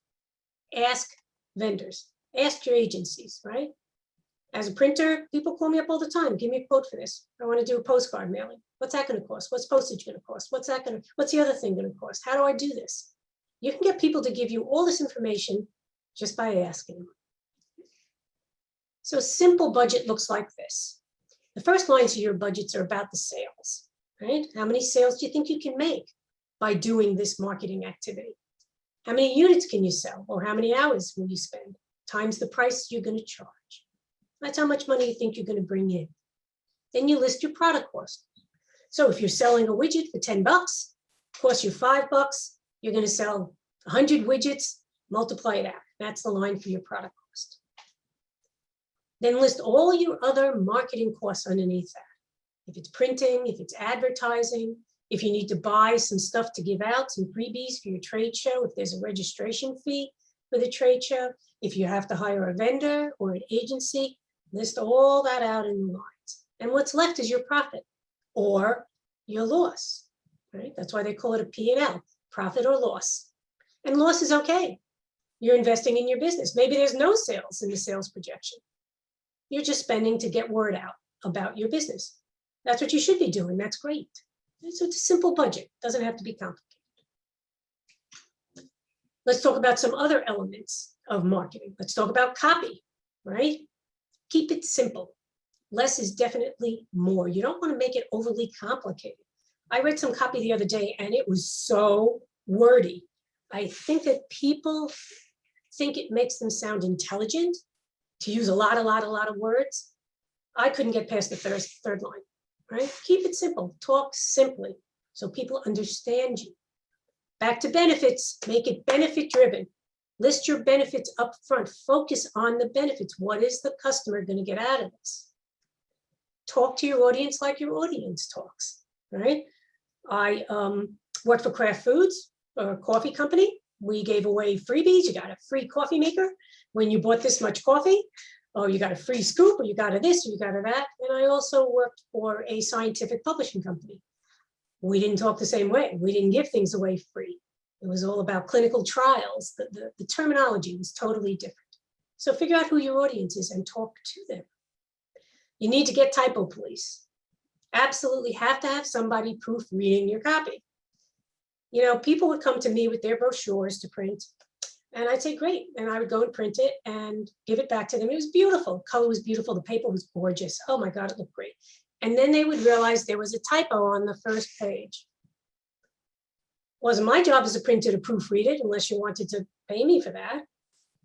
ask vendors, ask your agencies, right? As a printer, people call me up all the time. Give me a quote for this. I want to do a postcard mailing. What's that going to cost? What's postage going to cost? What's the other thing going to cost? How do I do this? You can get people to give you all this information just by asking them. So simple budget looks like this. The first lines of your budgets are about the sales, right? How many sales do you think you can make by doing this marketing activity? How many units can you sell? Or how many hours will you spend times the price you're going to charge? That's how much money you think you're going to bring in. Then you list your product cost. So if you're selling a widget for 10 bucks, costs you $5, you're going to sell 100 widgets, multiply it out. That's the line for your product cost. Then list all your other marketing costs underneath that. If it's printing, if it's advertising, if you need to buy some stuff to give out, some freebies for your trade show, if there's a registration fee for the trade show, if you have to hire a vendor or an agency, list all that out in the lines. And what's left is your profit or your loss, right? That's why they call it a P&L, profit or loss. And loss is okay. You're investing in your business. Maybe there's no sales in the sales projection. You're just spending to get word out about your business. That's what you should be doing. That's great. So it's a simple budget. It doesn't have to be complicated. Let's talk about some other elements of marketing. Let's talk about copy, right? Keep it simple. Less is definitely more. You don't want to make it overly complicated. I read some copy the other day and it was so wordy. I think that people think it makes them sound intelligent to use a lot of words. I couldn't get past the third line, right? Keep it simple. Talk simply so people understand you. Back to benefits, make it benefit driven. List your benefits up front. Focus on the benefits. What is the customer going to get out of this? Talk to your audience like your audience talks, right? I worked for Kraft Foods, a coffee company. We gave away freebies. You got a free coffee maker when you bought this much coffee, or you got a free scoop, or you got a this, or you got a that. And I also worked for a scientific publishing company. We didn't talk the same way. We didn't give things away free. It was all about clinical trials. The terminology was totally different. So figure out who your audience is and talk to them. You need to get typo police. Absolutely have to have somebody proofreading your copy. You know, people would come to me with their brochures to print, and I'd say, great. And I would go and print it and give it back to them. It was beautiful. Color was beautiful. The paper was gorgeous. Oh my God, it looked great. And then they would realize there was a typo on the first page. Wasn't my job as a printer to proofread it unless you wanted to pay me for that,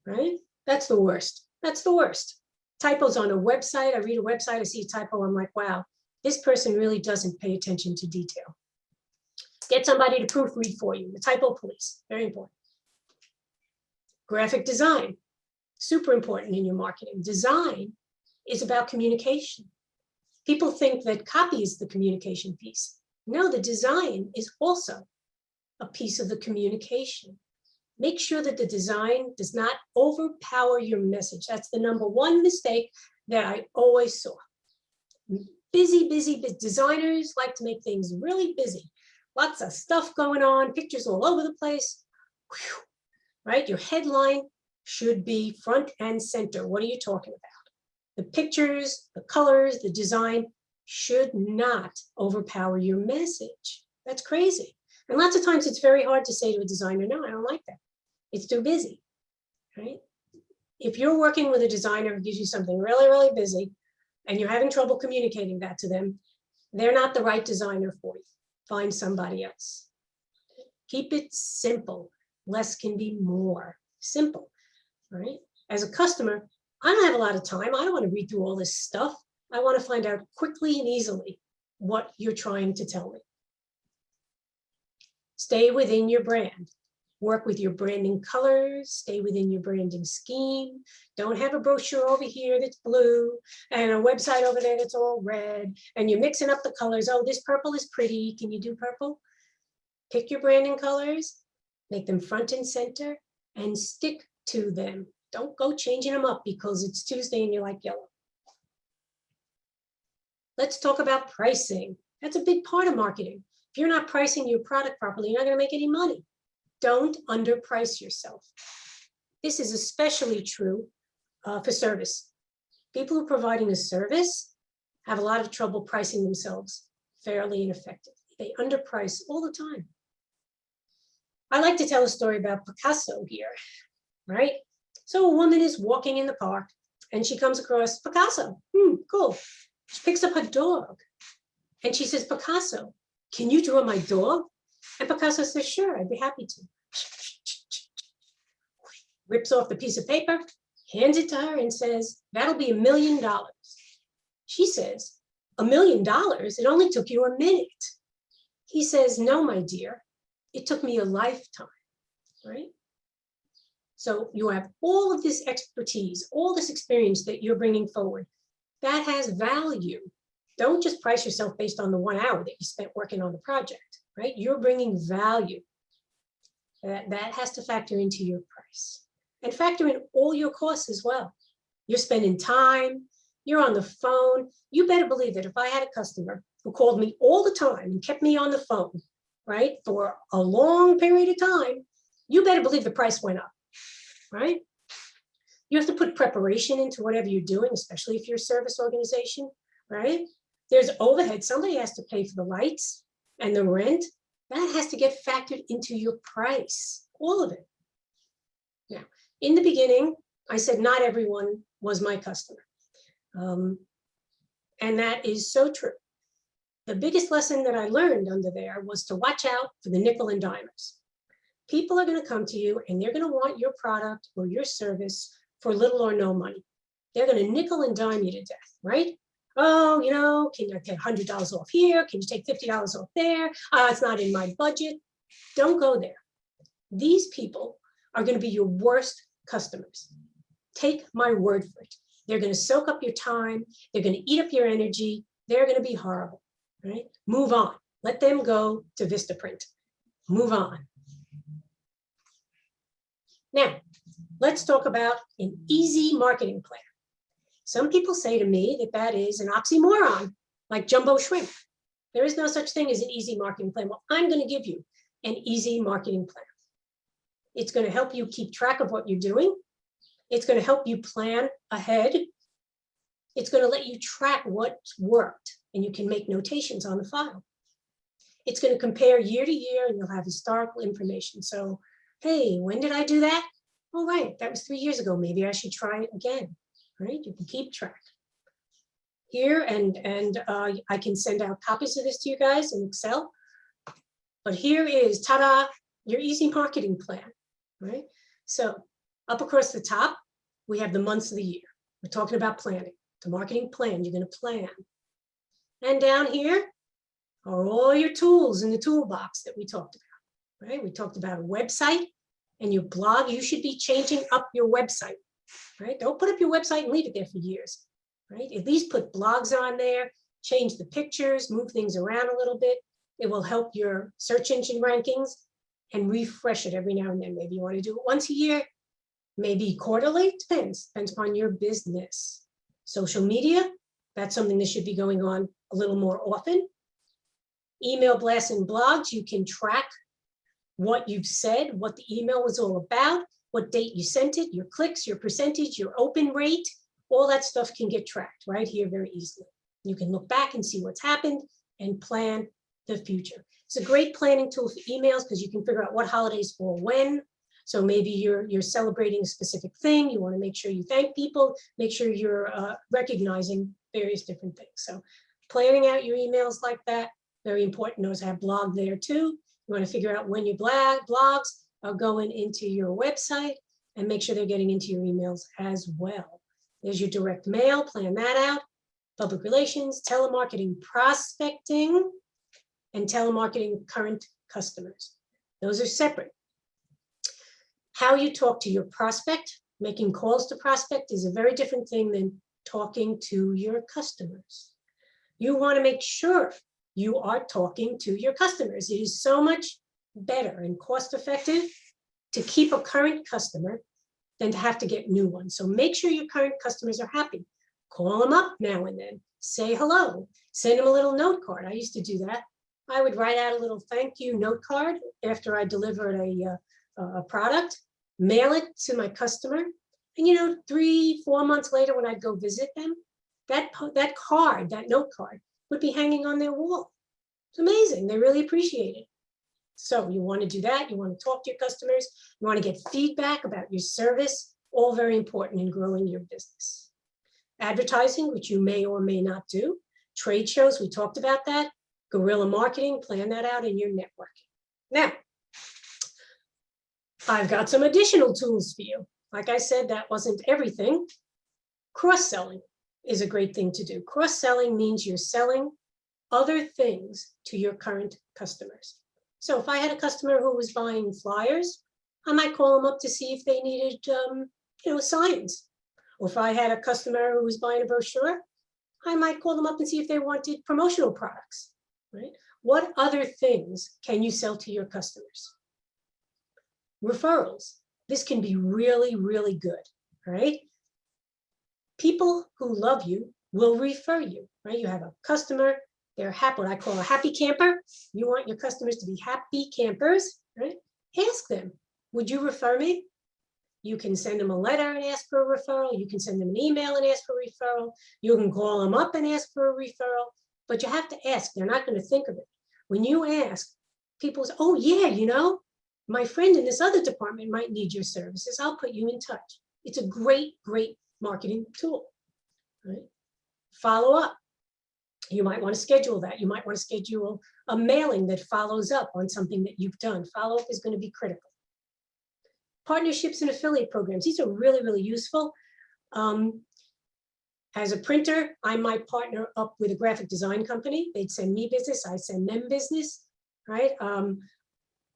right? That's the worst. That's the worst. Typos on a website. I read a website, I see a typo. I'm like, wow, this person really doesn't pay attention to detail. Get somebody to proofread for you. The typo police, very important. Graphic design, super important in your marketing. Design is about communication. People think that copy is the communication piece. No, the design is also a piece of the communication. Make sure that the design does not overpower your message. That's the number one mistake that I always saw. Busy designers like to make things really busy. Lots of stuff going on, pictures all over the place. Whew, right? Your headline should be front and center. What are you talking about? The pictures, the colors, the design should not overpower your message. That's crazy. And lots of times it's very hard to say to a designer, no, I don't like that. It's too busy, right? If you're working with a designer who gives you something really, really busy and you're having trouble communicating that to them, they're not the right designer for you. Find somebody else. Keep it simple. Less can be more. Simple, right? As a customer, I don't have a lot of time. I don't want to read through all this stuff. I want to find out quickly and easily what you're trying to tell me. Stay within your brand. Work with your branding colors, stay within your branding scheme. Don't have a brochure over here that's blue and a website over there that's all red, and you're mixing up the colors. Oh, this purple is pretty. Can you do purple? Pick your branding colors, make them front and center, and stick to them. Don't go changing them up because it's Tuesday and you like yellow. Let's talk about pricing. That's a big part of marketing. If you're not pricing your product properly, you're not going to make any money. Don't underprice yourself. This is especially true for service. People who are providing a service have a lot of trouble pricing themselves fairly and effectively. They underprice all the time. I like to tell a story about Picasso here, right? So a woman is walking in the park and she comes across Picasso. Cool. She picks up her dog and she says, Picasso, can you draw my dog? And Picasso says, sure, I'd be happy to. Rips off the piece of paper, hands it to her and says, that'll be $1 million. She says, $1 million? It only took you a minute. He says, no, my dear, it took me a lifetime, right? So you have all of this expertise, all this experience that you're bringing forward. That has value. Don't just price yourself based on the 1 hour that you spent working on the project, right? You're bringing value. That has to factor into your price. And factor in all your costs as well. You're spending time, you're on the phone. You better believe that if I had a customer who called me all the time and kept me on the phone, right, for a long period of time, you better believe the price went up, right? You have to put preparation into whatever you're doing, especially if you're a service organization, right? There's overhead. Somebody has to pay for the lights and the rent. That has to get factored into your price, all of it. Now, in the beginning, I said not everyone was my customer. And that is so true. The biggest lesson that I learned under there was to watch out for the nickel and dimers. People are going to come to you and they're going to want your product or your service for little or no money. They're going to nickel and dime you to death, right? Oh, you know, can you take $100 off here? Can you take $50 off there? It's not in my budget. Don't go there. These people are going to be your worst customers. Take my word for it. They're going to soak up your time. They're going to eat up your energy. They're going to be horrible, right? Move on. Let them go to Vistaprint. Move on. Now, let's talk about an easy marketing plan. Some people say to me that that is an oxymoron, like jumbo shrimp. There is no such thing as an easy marketing plan. Well, I'm going to give you an easy marketing plan. It's going to help you keep track of what you're doing. It's going to help you plan ahead. It's going to let you track what's worked, and you can make notations on the file. It's going to compare year to year, and you'll have historical information. So, hey, when did I do that? Oh, right, that was 3 years ago. Maybe I should try it again, right? You can keep track. Here, and I can send out copies of this to you guys in Excel. But here is, ta-da, your easy marketing plan, right? So up across the top, we have the months of the year. We're talking about planning, the marketing plan, you're gonna plan. And down here are all your tools in the toolbox that we talked about, right? We talked about a website and your blog. You should be changing up your website, right? Don't put up your website and leave it there for years, right? At least put blogs on there, change the pictures, move things around a little bit. It will help your search engine rankings, and refresh it every now and then. Maybe you want to do it once a year, maybe quarterly, depends upon your business. Social media, that's something that should be going on a little more often. Email blasts and blogs, you can track what you've said, what the email was all about, what date you sent it, your clicks, your percentage, your open rate, all that stuff can get tracked right here very easily. You can look back and see what's happened and plan the future. It's a great planning tool for emails because you can figure out what holidays fall when. So maybe you're celebrating a specific thing. You want to make sure you thank people, make sure you're recognizing various different things. So planning out your emails like that, very important. Knows how to blog there too. You want to figure out when your blogs are going into your website and make sure they're getting into your emails as well. There's your direct mail, plan that out. Public relations, telemarketing, prospecting, and telemarketing current customers. Those are separate. How you talk to your prospect, making calls to prospect, is a very different thing than talking to your customers. You want to make sure you are talking to your customers. It is so much better and cost effective to keep a current customer than to have to get new ones. So make sure your current customers are happy. Call them up now and then, say hello, send them a little note card. I used to do that. I would write out a little thank you note card after I delivered a product, mail it to my customer. And 3-4 months later when I'd go visit them, that card, that note card would be hanging on their wall. It's amazing. They really appreciate it. So you want to do that. You want to talk to your customers. You want to get feedback about your service, all very important in growing your business. Advertising, which you may or may not do. Trade shows, we talked about that. Guerrilla marketing, plan that out in your networking. Now, I've got some additional tools for you. Like I said, that wasn't everything. Cross-selling is a great thing to do. Cross-selling means you're selling other things to your current customers. So if I had a customer who was buying flyers, I might call them up to see if they needed, signs. Or if I had a customer who was buying a brochure, I might call them up and see if they wanted promotional products, right? What other things can you sell to your customers? Referrals. This can be really, really good, right? People who love you will refer you, right? You have a customer, they're happy, what I call a happy camper. You want your customers to be happy campers, right? Ask them, would you refer me? You can send them a letter and ask for a referral. You can send them an email and ask for a referral. You can call them up and ask for a referral, but you have to ask. They're not going to think of it. When you ask, people say, oh yeah, my friend in this other department might need your services. I'll put you in touch. It's a great, great marketing tool, right? Follow up. You might want to schedule that. You might want to schedule a mailing that follows up on something that you've done. Follow up is going to be critical. Partnerships and affiliate programs. These are really, really useful. As a printer, I might partner up with a graphic design company. They'd send me business, I send them business, right?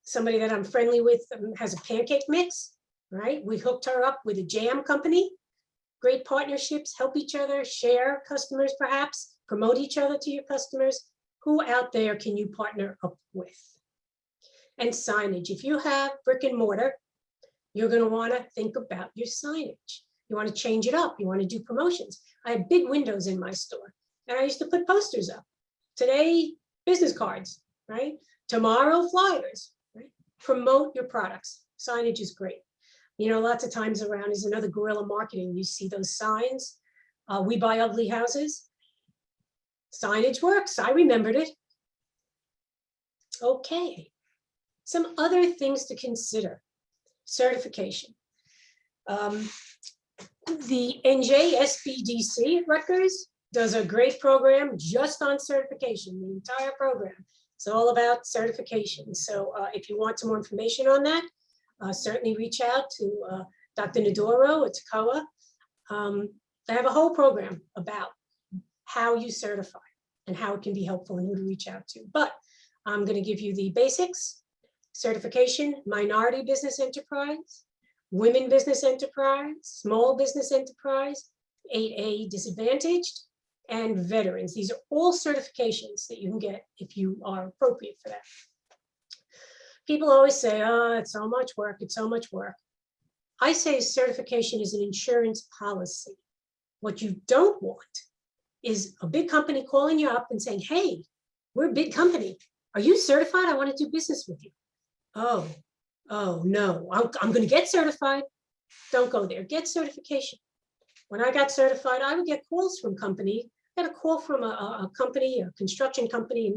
Somebody that I'm friendly with has a pancake mix, right? We hooked her up with a jam company. Great partnerships, help each other, share customers perhaps, promote each other to your customers. Who out there can you partner up with? And signage. If you have brick and mortar, you're going to want to think about your signage. You want to change it up. You want to do promotions. I have big windows in my store, and I used to put posters up. Today, business cards, right? Tomorrow, flyers, right? Promote your products. Signage is great. You know, lots of times around is another guerrilla marketing. You see those signs. We buy ugly houses. Signage works. I remembered it. Okay. Some other things to consider. Certification. The NJSBDC at Rutgers does a great program just on certification, the entire program. It's all about certification. So if you want some more information on that, certainly reach out to Dr. Nadoro at TCOA. They have a whole program about how you certify and how it can be helpful and who to reach out to. But I'm going to give you the basics. Certification, minority business enterprise, women business enterprise, small business enterprise, 8A disadvantaged, and veterans. These are all certifications that you can get if you are appropriate for that. People always say, oh, it's so much work, it's so much work. I say certification is an insurance policy. What you don't want is a big company calling you up and saying, hey, we're a big company. Are you certified? I want to do business with you. Oh no, I'm going to get certified. Don't go there. Get certification. When I got certified, I would get calls from companies. I got a call from a company, a construction company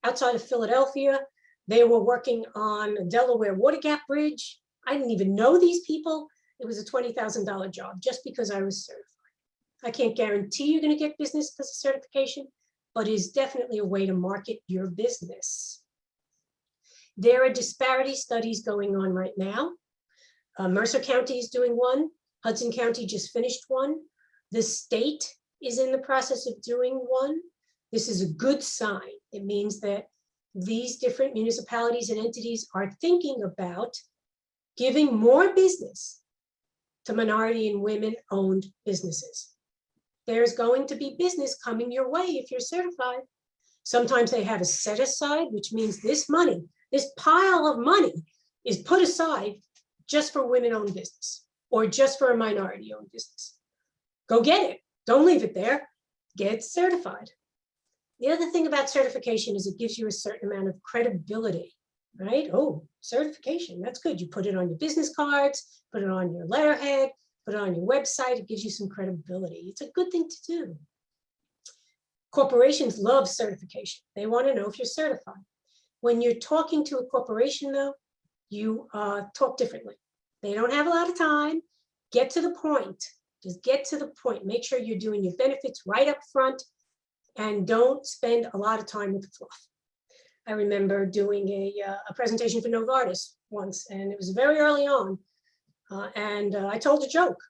outside of Philadelphia. They were working on a Delaware Water Gap Bridge. I didn't even know these people. It was a $20,000 job just because I was certified. I can't guarantee you're going to get business because of certification, but it is definitely a way to market your business. There are disparity studies going on right now. Mercer County is doing one. Hudson County just finished one. The state is in the process of doing one. This is a good sign. It means that these different municipalities and entities are thinking about giving more business to minority and women-owned businesses. There's going to be business coming your way if you're certified. Sometimes they have a set aside, which means this money, this pile of money is put aside just for women-owned business or just for a minority-owned business. Go get it. Don't leave it there. Get certified. The other thing about certification is it gives you a certain amount of credibility, right? Oh, certification, that's good. You put it on your business cards, put it on your letterhead, put it on your website. It gives you some credibility. It's a good thing to do. Corporations love certification. They want to know if you're certified. When you're talking to a corporation, though, you talk differently. They don't have a lot of time. Get to the point. Just get to the point. Make sure you're doing your benefits right up front and don't spend a lot of time with the fluff. I remember doing a presentation for Novartis once, and it was very early on. I told a joke,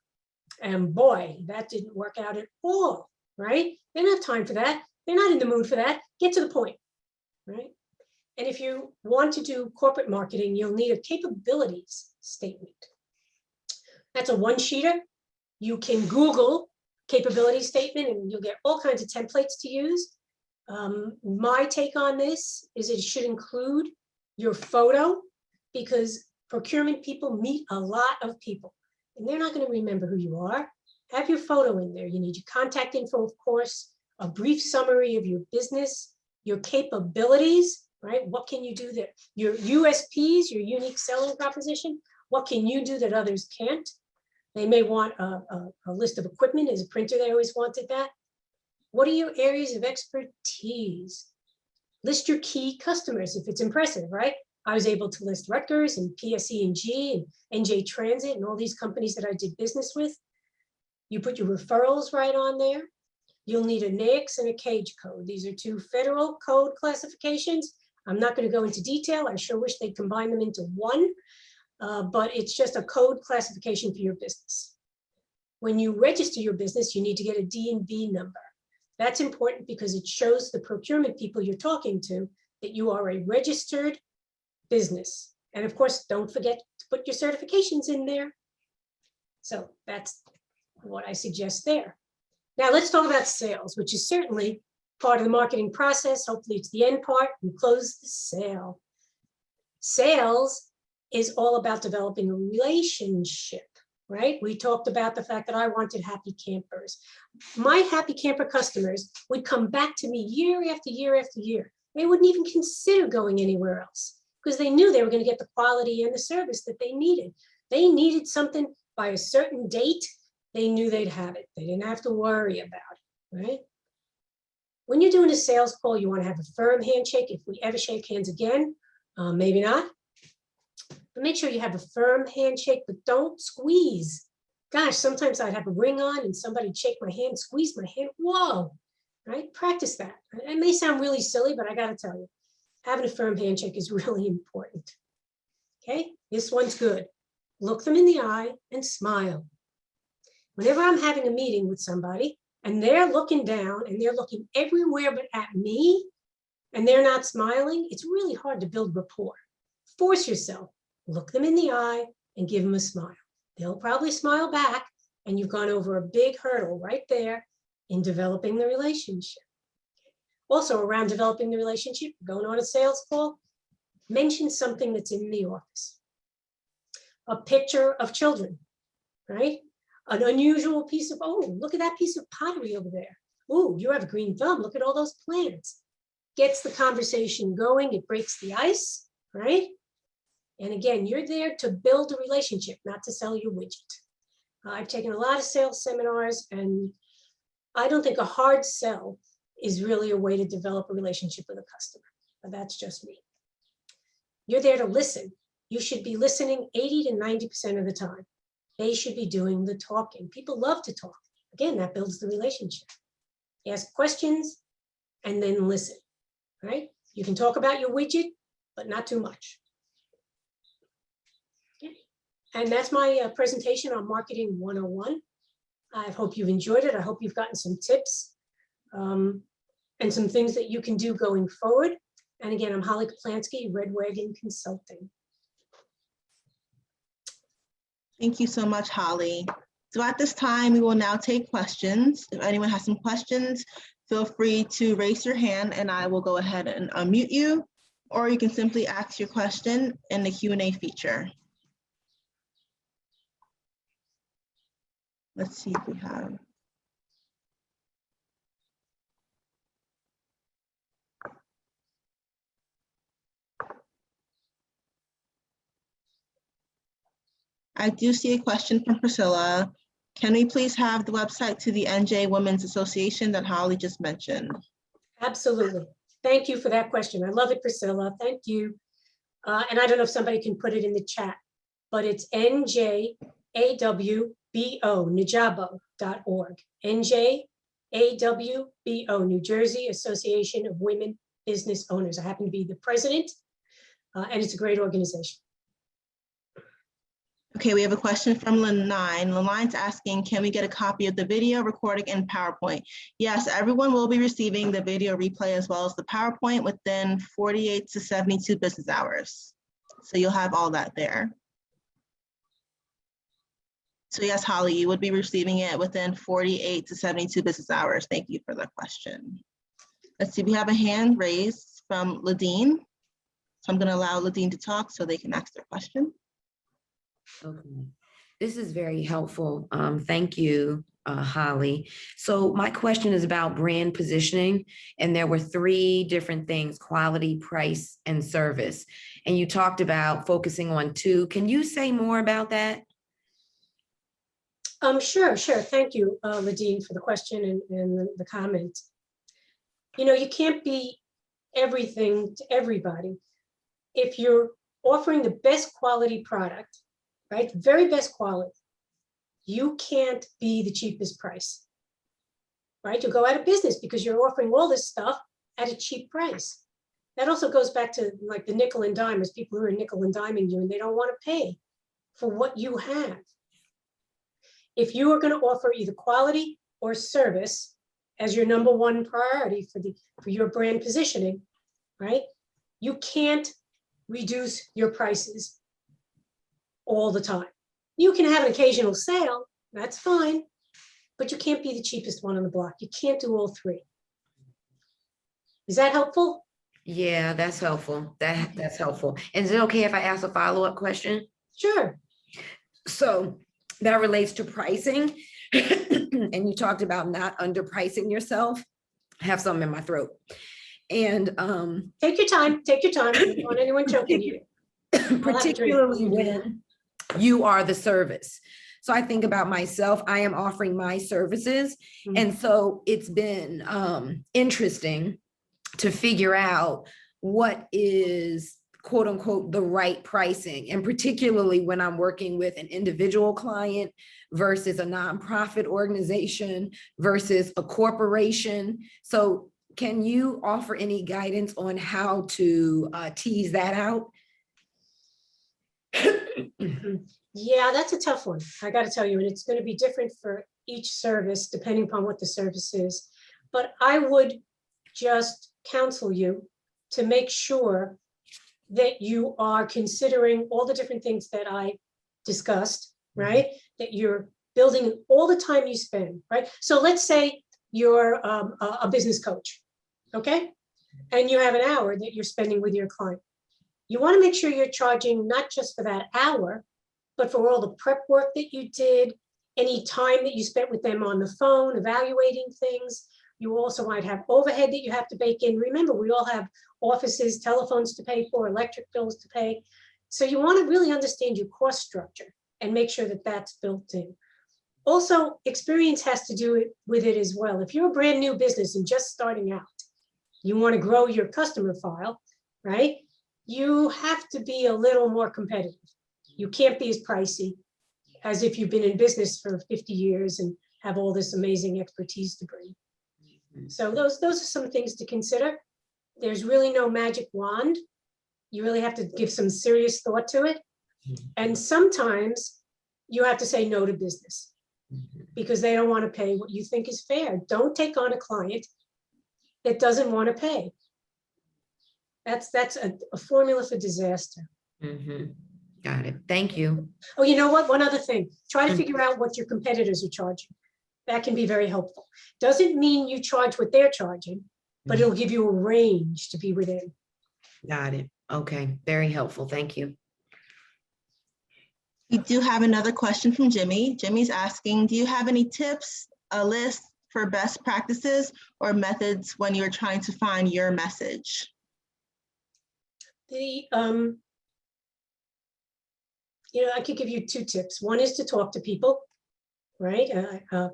and boy, that didn't work out at all, right? They don't have time for that. They're not in the mood for that. Get to the point, right? And if you want to do corporate marketing, you'll need a capabilities statement. That's a one-sheeter. You can Google capability statement and you'll get all kinds of templates to use. My take on this is it should include your photo because procurement people meet a lot of people and they're not going to remember who you are. Have your photo in there. You need your contact info, of course, a brief summary of your business, your capabilities, right? What can you do that your USPs, your unique selling proposition, what can you do that others can't? They may want a list of equipment. As a printer, they always wanted that. What are your areas of expertise? List your key customers if it's impressive, right? I was able to list Rutgers and PSE&G and NJ Transit and all these companies that I did business with. You put your referrals right on there. You'll need a NAICS and a CAGE code. These are two federal code classifications. I'm not going to go into detail. I sure wish they'd combine them into one. But it's just a code classification for your business. When you register your business, you need to get a D&B number. That's important because it shows the procurement people you're talking to that you are a registered business. And of course, don't forget to put your certifications in there. So that's what I suggest there. Now let's talk about sales, which is certainly part of the marketing process. Hopefully it's the end part. We close the sale. Sales is all about developing a relationship, right? We talked about the fact that I wanted happy campers. My happy camper customers would come back to me year after year after year. They wouldn't even consider going anywhere else because they knew they were going to get the quality and the service that they needed. They needed something by a certain date. They knew they'd have it. They didn't have to worry about it, right? When you're doing a sales call, you want to have a firm handshake. If we ever shake hands again, maybe not. But make sure you have a firm handshake, but don't squeeze. Gosh, sometimes I'd have a ring on and somebody'd shake my hand, squeeze my hand. Whoa, right? Practice that. It may sound really silly, but I got to tell you, having a firm handshake is really important. Okay, this one's good. Look them in the eye and smile. Whenever I'm having a meeting with somebody and they're looking down and they're looking everywhere but at me and they're not smiling, it's really hard to build rapport. Force yourself, look them in the eye and give them a smile. They'll probably smile back and you've gone over a big hurdle right there in developing the relationship. Also, around developing the relationship, going on a sales call, mention something that's in the office. A picture of children, right? An unusual piece of, oh, look at that piece of pottery over there. Oh, you have a green thumb. Look at all those plants. Gets the conversation going. It breaks the ice, right? And again, you're there to build a relationship, not to sell your widget. I've taken a lot of sales seminars, and I don't think a hard sell is really a way to develop a relationship with a customer, but that's just me. You're there to listen. You should be listening 80 to 90% of the time. They should be doing the talking. People love to talk. Again, that builds the relationship. Ask questions and then listen, right? You can talk about your widget, but not too much. Okay. And that's my presentation on Marketing 101. I hope you've enjoyed it. I hope you've gotten some tips and some things that you can do going forward. And again, I'm Holly Kaplansky, Red Wagon Consulting. Thank you so much, Holly. So at this time, we will now take questions. If anyone has some questions, feel free to raise your hand and I will go ahead and unmute you, or you can simply ask your question in the Q&A feature. Let's see if we have. I do see a question from Priscilla. Can we please have the website to the NJ Women's Association that Holly just mentioned? Absolutely. Thank you for that question. I love it, Priscilla. Thank you. And I don't know if somebody can put it in the chat, but it's njawbo, najabo.org. NJAWBO, New Jersey Association of Women Business Owners. I happen to be the president, and it's a great organization. Okay, we have a question from Lenine. Lenine's asking, can we get a copy of the video recording in PowerPoint? Yes, everyone will be receiving the video replay as well as the PowerPoint within 48 to 72 business hours. So you'll have all that there. So yes, Holly, you would be receiving it within 48 to 72 business hours. Thank you for the question. Let's see, we have a hand raised from Ladine. So I'm going to allow Ladine to talk so they can ask their question. Okay, this is very helpful. Thank you, Holly. So my question is about brand positioning, and there were 3 different things: quality, price, and service. And you talked about focusing on 2. Can you say more about that? Sure. Thank you, Ladine, for the question and the comment. You know, you can't be everything to everybody. If you're offering the best quality product, right, the very best quality, you can't be the cheapest price, right? You'll go out of business because you're offering all this stuff at a cheap price. That also goes back to like the nickel and dimers, people who are nickel and diming you and they don't want to pay for what you have. If you are going to offer either quality or service as your #1 priority for your brand positioning, right, you can't reduce your prices all the time. You can have an occasional sale, that's fine, but you can't be the cheapest one on the block. You can't do all 3. Is that helpful? Yeah, that's helpful. That's helpful. And is it okay if I ask a follow-up question? Sure. So that relates to pricing. And you talked about not underpricing yourself. I have something in my throat. And Take your time, take your time. I don't want anyone choking you. particularly when you are the service. So I think about myself, I am offering my services. Mhm. And so it's been interesting to figure out what is quote unquote the right pricing. And particularly when I'm working with an individual client versus a nonprofit organization versus a corporation. So can you offer any guidance on how to tease that out? Yeah, that's a tough one. I got to tell you, and it's going to be different for each service depending upon what the service is. But I would just counsel you to make sure that you are considering all the different things that I discussed, right? That you're building all the time you spend, right? So let's say you're a business coach, okay? And you have an hour that you're spending with your client. You want to make sure you're charging not just for that hour, but for all the prep work that you did, any time that you spent with them on the phone, evaluating things. You also might have overhead that you have to bake in. Remember, we all have offices, telephones to pay for, electric bills to pay. So you want to really understand your cost structure and make sure that that's built in. Also, experience has to do with it as well. If you're a brand new business and just starting out, you want to grow your customer file, right? You have to be a little more competitive. You can't be as pricey as if you've been in business for 50 years and have all this amazing expertise to bring. So those are some things to consider. There's really no magic wand. You really have to give some serious thought to it. And sometimes you have to say no to business because they don't want to pay what you think is fair. Don't take on a client that doesn't want to pay. That's a formula for disaster. Mhm. Got it. Thank you. Oh, you know what? One other thing. Try to figure out what your competitors are charging. That can be very helpful. Doesn't mean you charge what they're charging, but it'll give you a range to be within. Got it. Okay. Very helpful. Thank you. We do have another question from Jimmy. Jimmy's asking, do you have any tips, a list for best practices or methods when you're trying to find your message? I could give you two tips. One is to talk to people, right?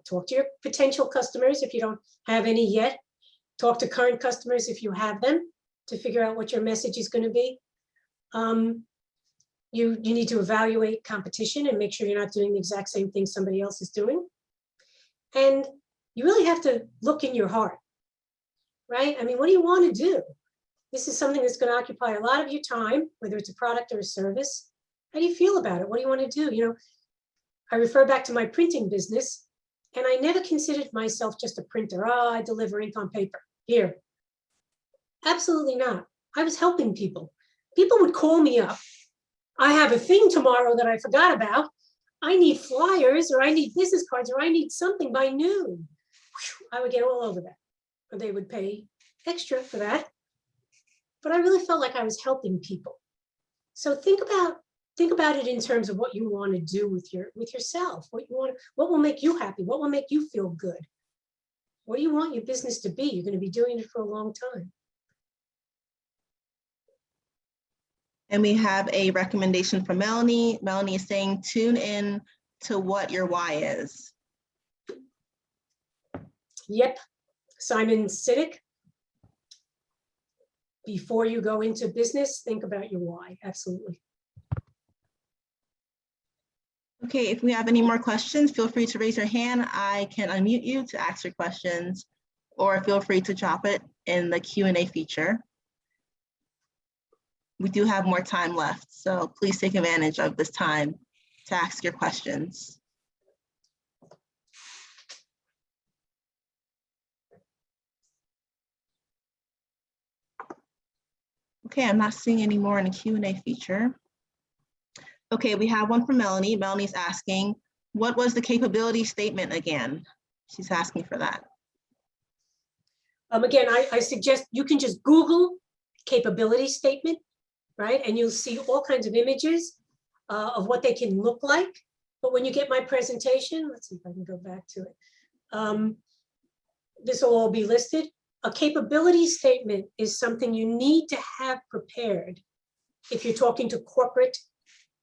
Talk to your potential customers if you don't have any yet. Talk to current customers if you have them to figure out what your message is going to be. You need to evaluate competition and make sure you're not doing the exact same thing somebody else is doing. And you really have to look in your heart, right? I mean, what do you want to do? This is something that's going to occupy a lot of your time, whether it's a product or a service. How do you feel about it? What do you want to do? I refer back to my printing business, and I never considered myself just a printer. I deliver ink on paper. Here. Absolutely not. I was helping people. People would call me up. I have a thing tomorrow that I forgot about. I need flyers, or I need business cards, or I need something by noon. I would get all over that. Or they would pay extra for that. But I really felt like I was helping people. So think about it in terms of what you want to do with yourself. What will make you happy? What will make you feel good? What do you want your business to be? You're going to be doing it for a long time. And we have a recommendation from Melanie. Melanie is saying, tune in to what your why is. Yep. Simon Sinek. Before you go into business, think about your why. Absolutely. Okay, if we have any more questions, feel free to raise your hand. I can unmute you to ask your questions, or feel free to drop it in the Q&A feature. We do have more time left, so please take advantage of this time to ask your questions. Okay, I'm not seeing any more in the Q&A feature. Okay, we have one from Melanie. Melanie's asking, what was the capability statement again? She's asking for that. Again, I suggest you can just Google capability statement, right? And you'll see all kinds of images of what they can look like. But when you get my presentation, let's see if I can go back to it. This will all be listed. A capability statement is something you need to have prepared if you're talking to corporate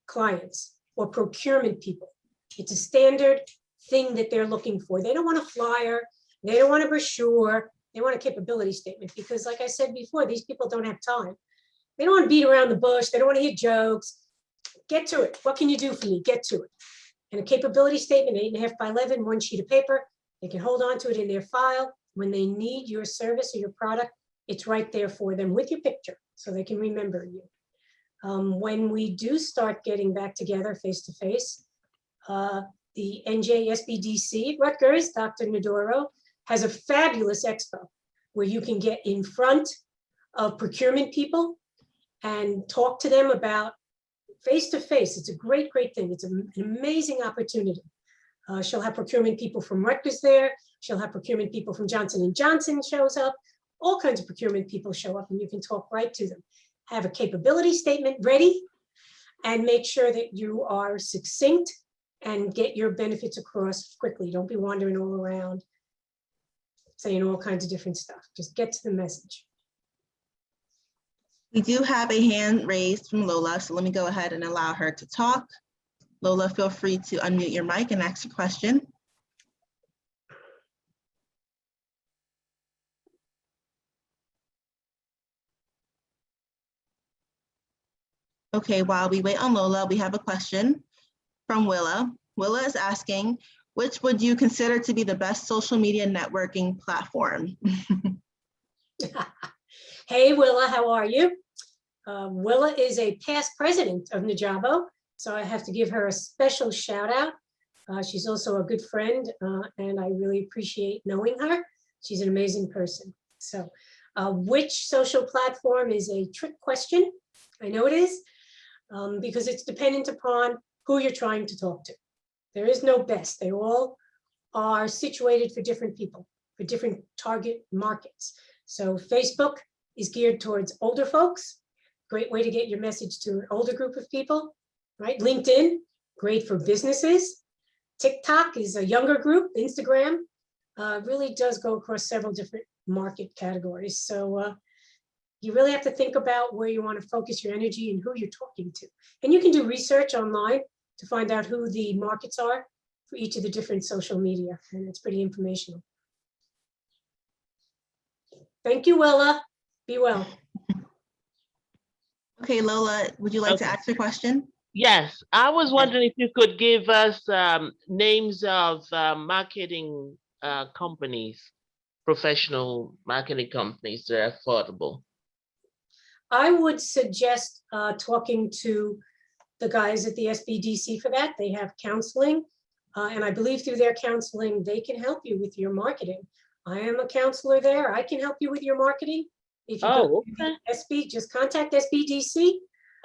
clients or procurement people. It's a standard thing that they're looking for. They don't want a flyer, they don't want a brochure, they want a capability statement because, like I said before, these people don't have time. They don't want to beat around the bush, they don't want to hear jokes. Get to it. What can you do for me? Get to it. And a capability statement, 8.5 by 11, one sheet of paper, they can hold on to it in their file. When they need your service or your product, it's right there for them with your picture so they can remember you. When we do start getting back together face to face, the NJSBDC at Rutgers, Dr. Nadoro, has a fabulous expo where you can get in front of procurement people and talk to them about face to face. It's a great, great thing. It's an amazing opportunity. She'll have procurement people from Rutgers there. She'll have procurement people from Johnson & Johnson shows up. All kinds of procurement people show up and you can talk right to them. Have a capability statement ready and make sure that you are succinct and get your benefits across quickly. Don't be wandering all around saying all kinds of different stuff. Just get to the message. We do have a hand raised from Lola, so let me go ahead and allow her to talk. Lola, feel free to unmute your mic and ask your question. Okay, while we wait on Lola, we have a question from Willa. Willa is asking, which would you consider to be the best social media networking platform? Hey, Willa, how are you? Willa is a past president of Najabo, so I have to give her a special shout out. She's also a good friend, and I really appreciate knowing her. She's an amazing person. So which social platform is a trick question? I know it is, because it's dependent upon who you're trying to talk to. There is no best. They all are situated for different people, for different target markets. So Facebook is geared towards older folks. Great way to get your message to an older group of people, right? LinkedIn, great for businesses. TikTok is a younger group. Instagram really does go across several different market categories. So you really have to think about where you want to focus your energy and who you're talking to. And you can do research online to find out who the markets are for each of the different social media. And it's pretty informational. Thank you, Willa. Be well. Okay, Lola, would you like to ask your question? Yes, I was wondering if you could give us names of marketing companies, professional marketing companies that are affordable. I would suggest talking to the guys at the SBDC for that. They have counseling, and I believe through their counseling, they can help you with your marketing. I am a counselor there. I can help you with your marketing. If you go to SB, just contact SBDC.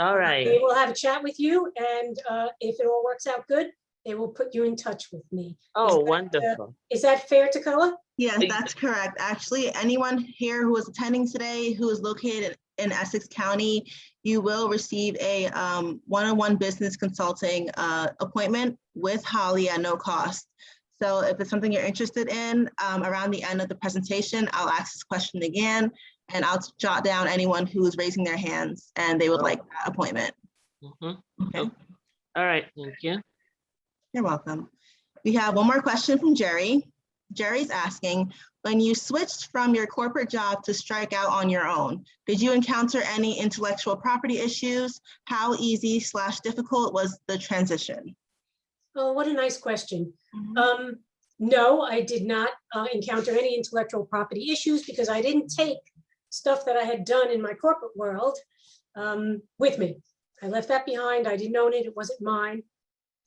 All right. They will have a chat with you, and if it all works out good, they will put you in touch with me. Oh, wonderful. Is that fair, Takoa? Yes, that's correct. Actually, anyone here who is attending today who is located in Essex County, you will receive a one-on-one business consulting appointment with Holly at no cost. So if it's something you're interested in, around the end of the presentation, I'll ask this question again, and I'll jot down anyone who is raising their hands and they would like that appointment. Okay. All right, thank you. You're welcome. We have one more question from Jerry. Jerry's asking, when you switched from your corporate job to strike out on your own, did you encounter any intellectual property issues? How easy / difficult was the transition? Oh, what a nice question. No, I did not encounter any intellectual property issues because I didn't take stuff that I had done in my corporate world with me. I left that behind. I didn't own it. It wasn't mine.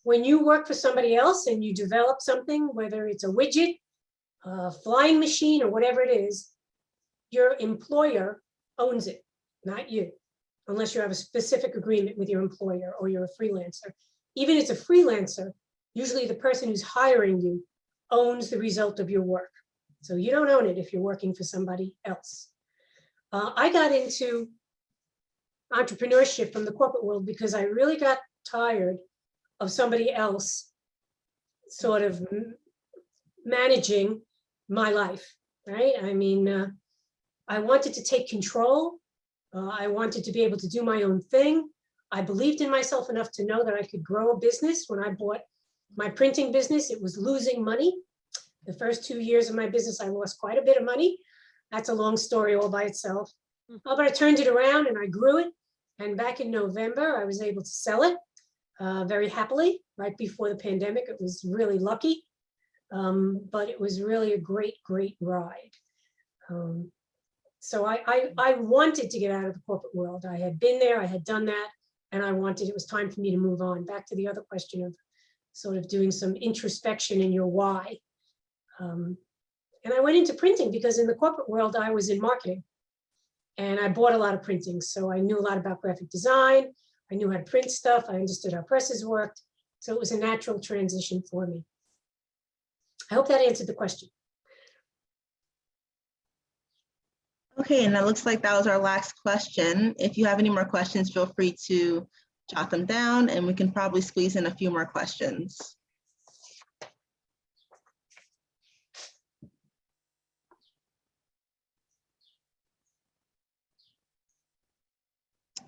When you work for somebody else and you develop something, whether it's a widget, a flying machine, or whatever it is, your employer owns it, not you, unless you have a specific agreement with your employer or you're a freelancer. Even as a freelancer, usually the person who's hiring you owns the result of your work. So you don't own it if you're working for somebody else. I got into entrepreneurship from the corporate world because I really got tired of somebody else sort of managing my life, right? I mean, I wanted to take control. I wanted to be able to do my own thing. I believed in myself enough to know that I could grow a business. When I bought my printing business, it was losing money. The first 2 years of my business, I lost quite a bit of money. That's a long story all by itself. But I turned it around and I grew it. And back in November, I was able to sell it very happily, right before the pandemic. It was really lucky, but it was really a great, great ride. So I wanted to get out of the corporate world. I had been there, I had done that, and it was time for me to move on. Back to the other question of sort of doing some introspection in your why. And I went into printing because in the corporate world, I was in marketing and I bought a lot of printing. So I knew a lot about graphic design. I knew how to print stuff. I understood how presses worked. So it was a natural transition for me. I hope that answered the question. Okay, and that looks like that was our last question. If you have any more questions, feel free to jot them down and we can probably squeeze in a few more questions.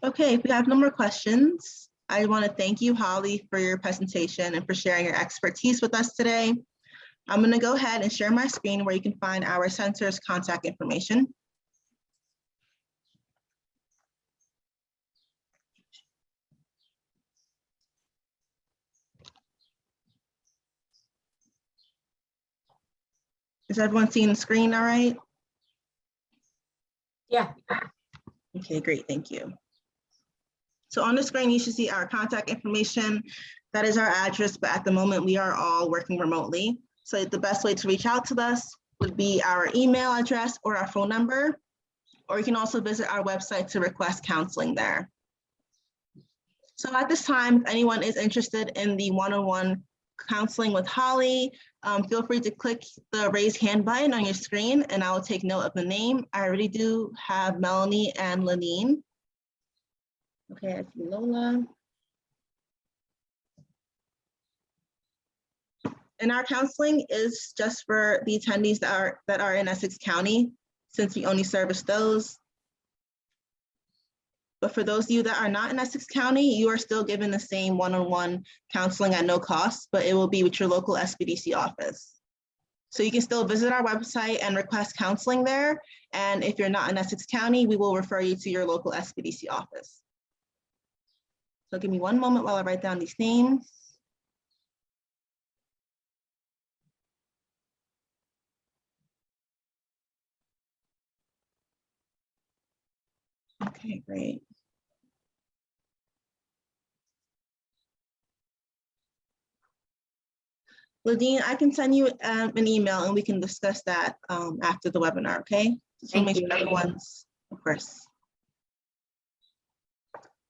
Okay, if we have no more questions, I want to thank you, Holly, for your presentation and for sharing your expertise with us today. I'm going to go ahead and share my screen where you can find our center's contact information. Is everyone seeing the screen all right? Yeah. Okay, great, thank you. So on the screen, you should see our contact information. That is our address, but at the moment we are all working remotely. So the best way to reach out to us would be our email address or our phone number, or you can also visit our website to request counseling there. So at this time, if anyone is interested in the one-on-one counseling with Holly, feel free to click the raise hand button on your screen and I will take note of the name. I already do have Melanie and Lenine. Okay, I see Lola. And our counseling is just for the attendees that are in Essex County, since we only service those. But for those of you that are not in Essex County, you are still given the same one-on-one counseling at no cost, but it will be with your local SBDC office. So you can still visit our website and request counseling there. And if you're not in Essex County, we will refer you to your local SBDC office. So give me one moment while I write down these names. Okay, great. Ladine, I can send you an email and we can discuss that after the webinar, okay? Just to make sure everyone's, of course.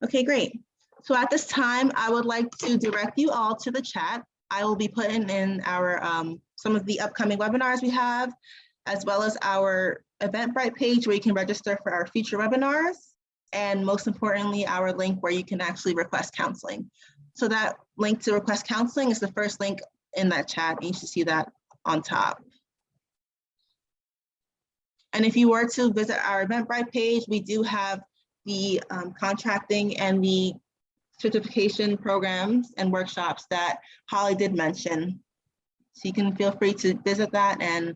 Okay, great. So at this time, I would like to direct you all to the chat. I will be putting in our some of the upcoming webinars we have, as well as our Eventbrite page where you can register for our future webinars. And most importantly, our link where you can actually request counseling. So that link to request counseling is the first link in that chat. You should see that on top. And if you were to visit our Eventbrite page, we do have the contracting and the certification programs and workshops that Holly did mention. So you can feel free to visit that and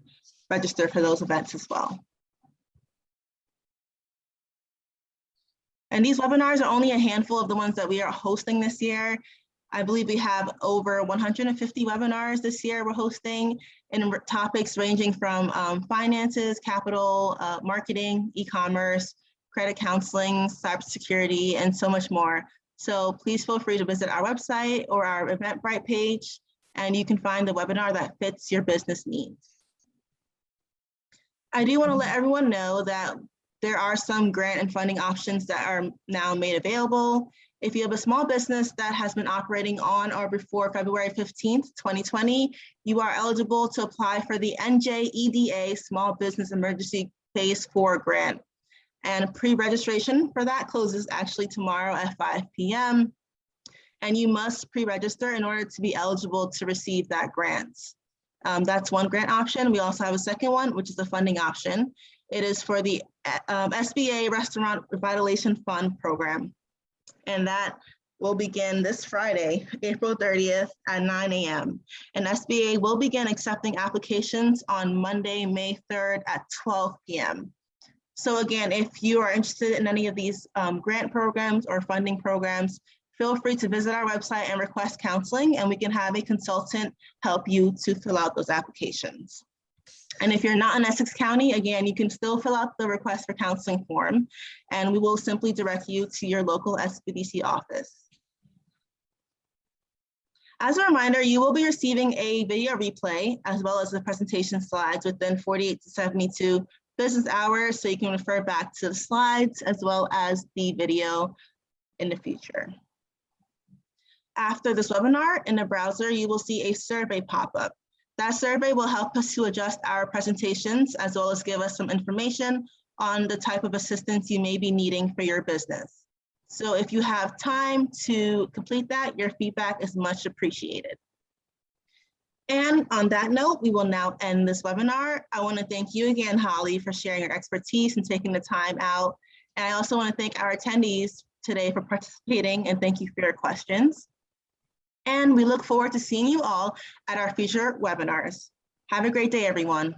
register for those events as well. And these webinars are only a handful of the ones that we are hosting this year. I believe we have over 150 webinars this year we're hosting in topics ranging from finances, capital, marketing, e-commerce, credit counseling, cybersecurity, and so much more. So please feel free to visit our website or our Eventbrite page, and you can find the webinar that fits your business needs. I do want to let everyone know that there are some grant and funding options that are now made available. If you have a small business that has been operating on or before February 15th, 2020, you are eligible to apply for the NJEDA Small Business Emergency Phase 4 grant. And pre-registration for that closes actually tomorrow at 5 p.m. And you must pre-register in order to be eligible to receive that grant. That's one grant option. We also have a second one, which is the funding option. It is for the SBA Restaurant Revitalization Fund program. And that will begin this Friday, April 30th at 9 a.m. And SBA will begin accepting applications on Monday, May 3rd at 12 p.m. So again, if you are interested in any of these grant programs or funding programs, feel free to visit our website and request counseling, and we can have a consultant help you to fill out those applications. And if you're not in Essex County, again, you can still fill out the request for counseling form, and we will simply direct you to your local SBDC office. As a reminder, you will be receiving a video replay as well as the presentation slides within 48 to 72 business hours, so you can refer back to the slides as well as the video in the future. After this webinar, in the browser, you will see a survey pop up. That survey will help us to adjust our presentations as well as give us some information on the type of assistance you may be needing for your business. So if you have time to complete that, your feedback is much appreciated. And on that note, we will now end this webinar. I want to thank you again, Holly, for sharing your expertise and taking the time out. And I also want to thank our attendees today for participating, and thank you for your questions. And we look forward to seeing you all at our future webinars. Have a great day, everyone.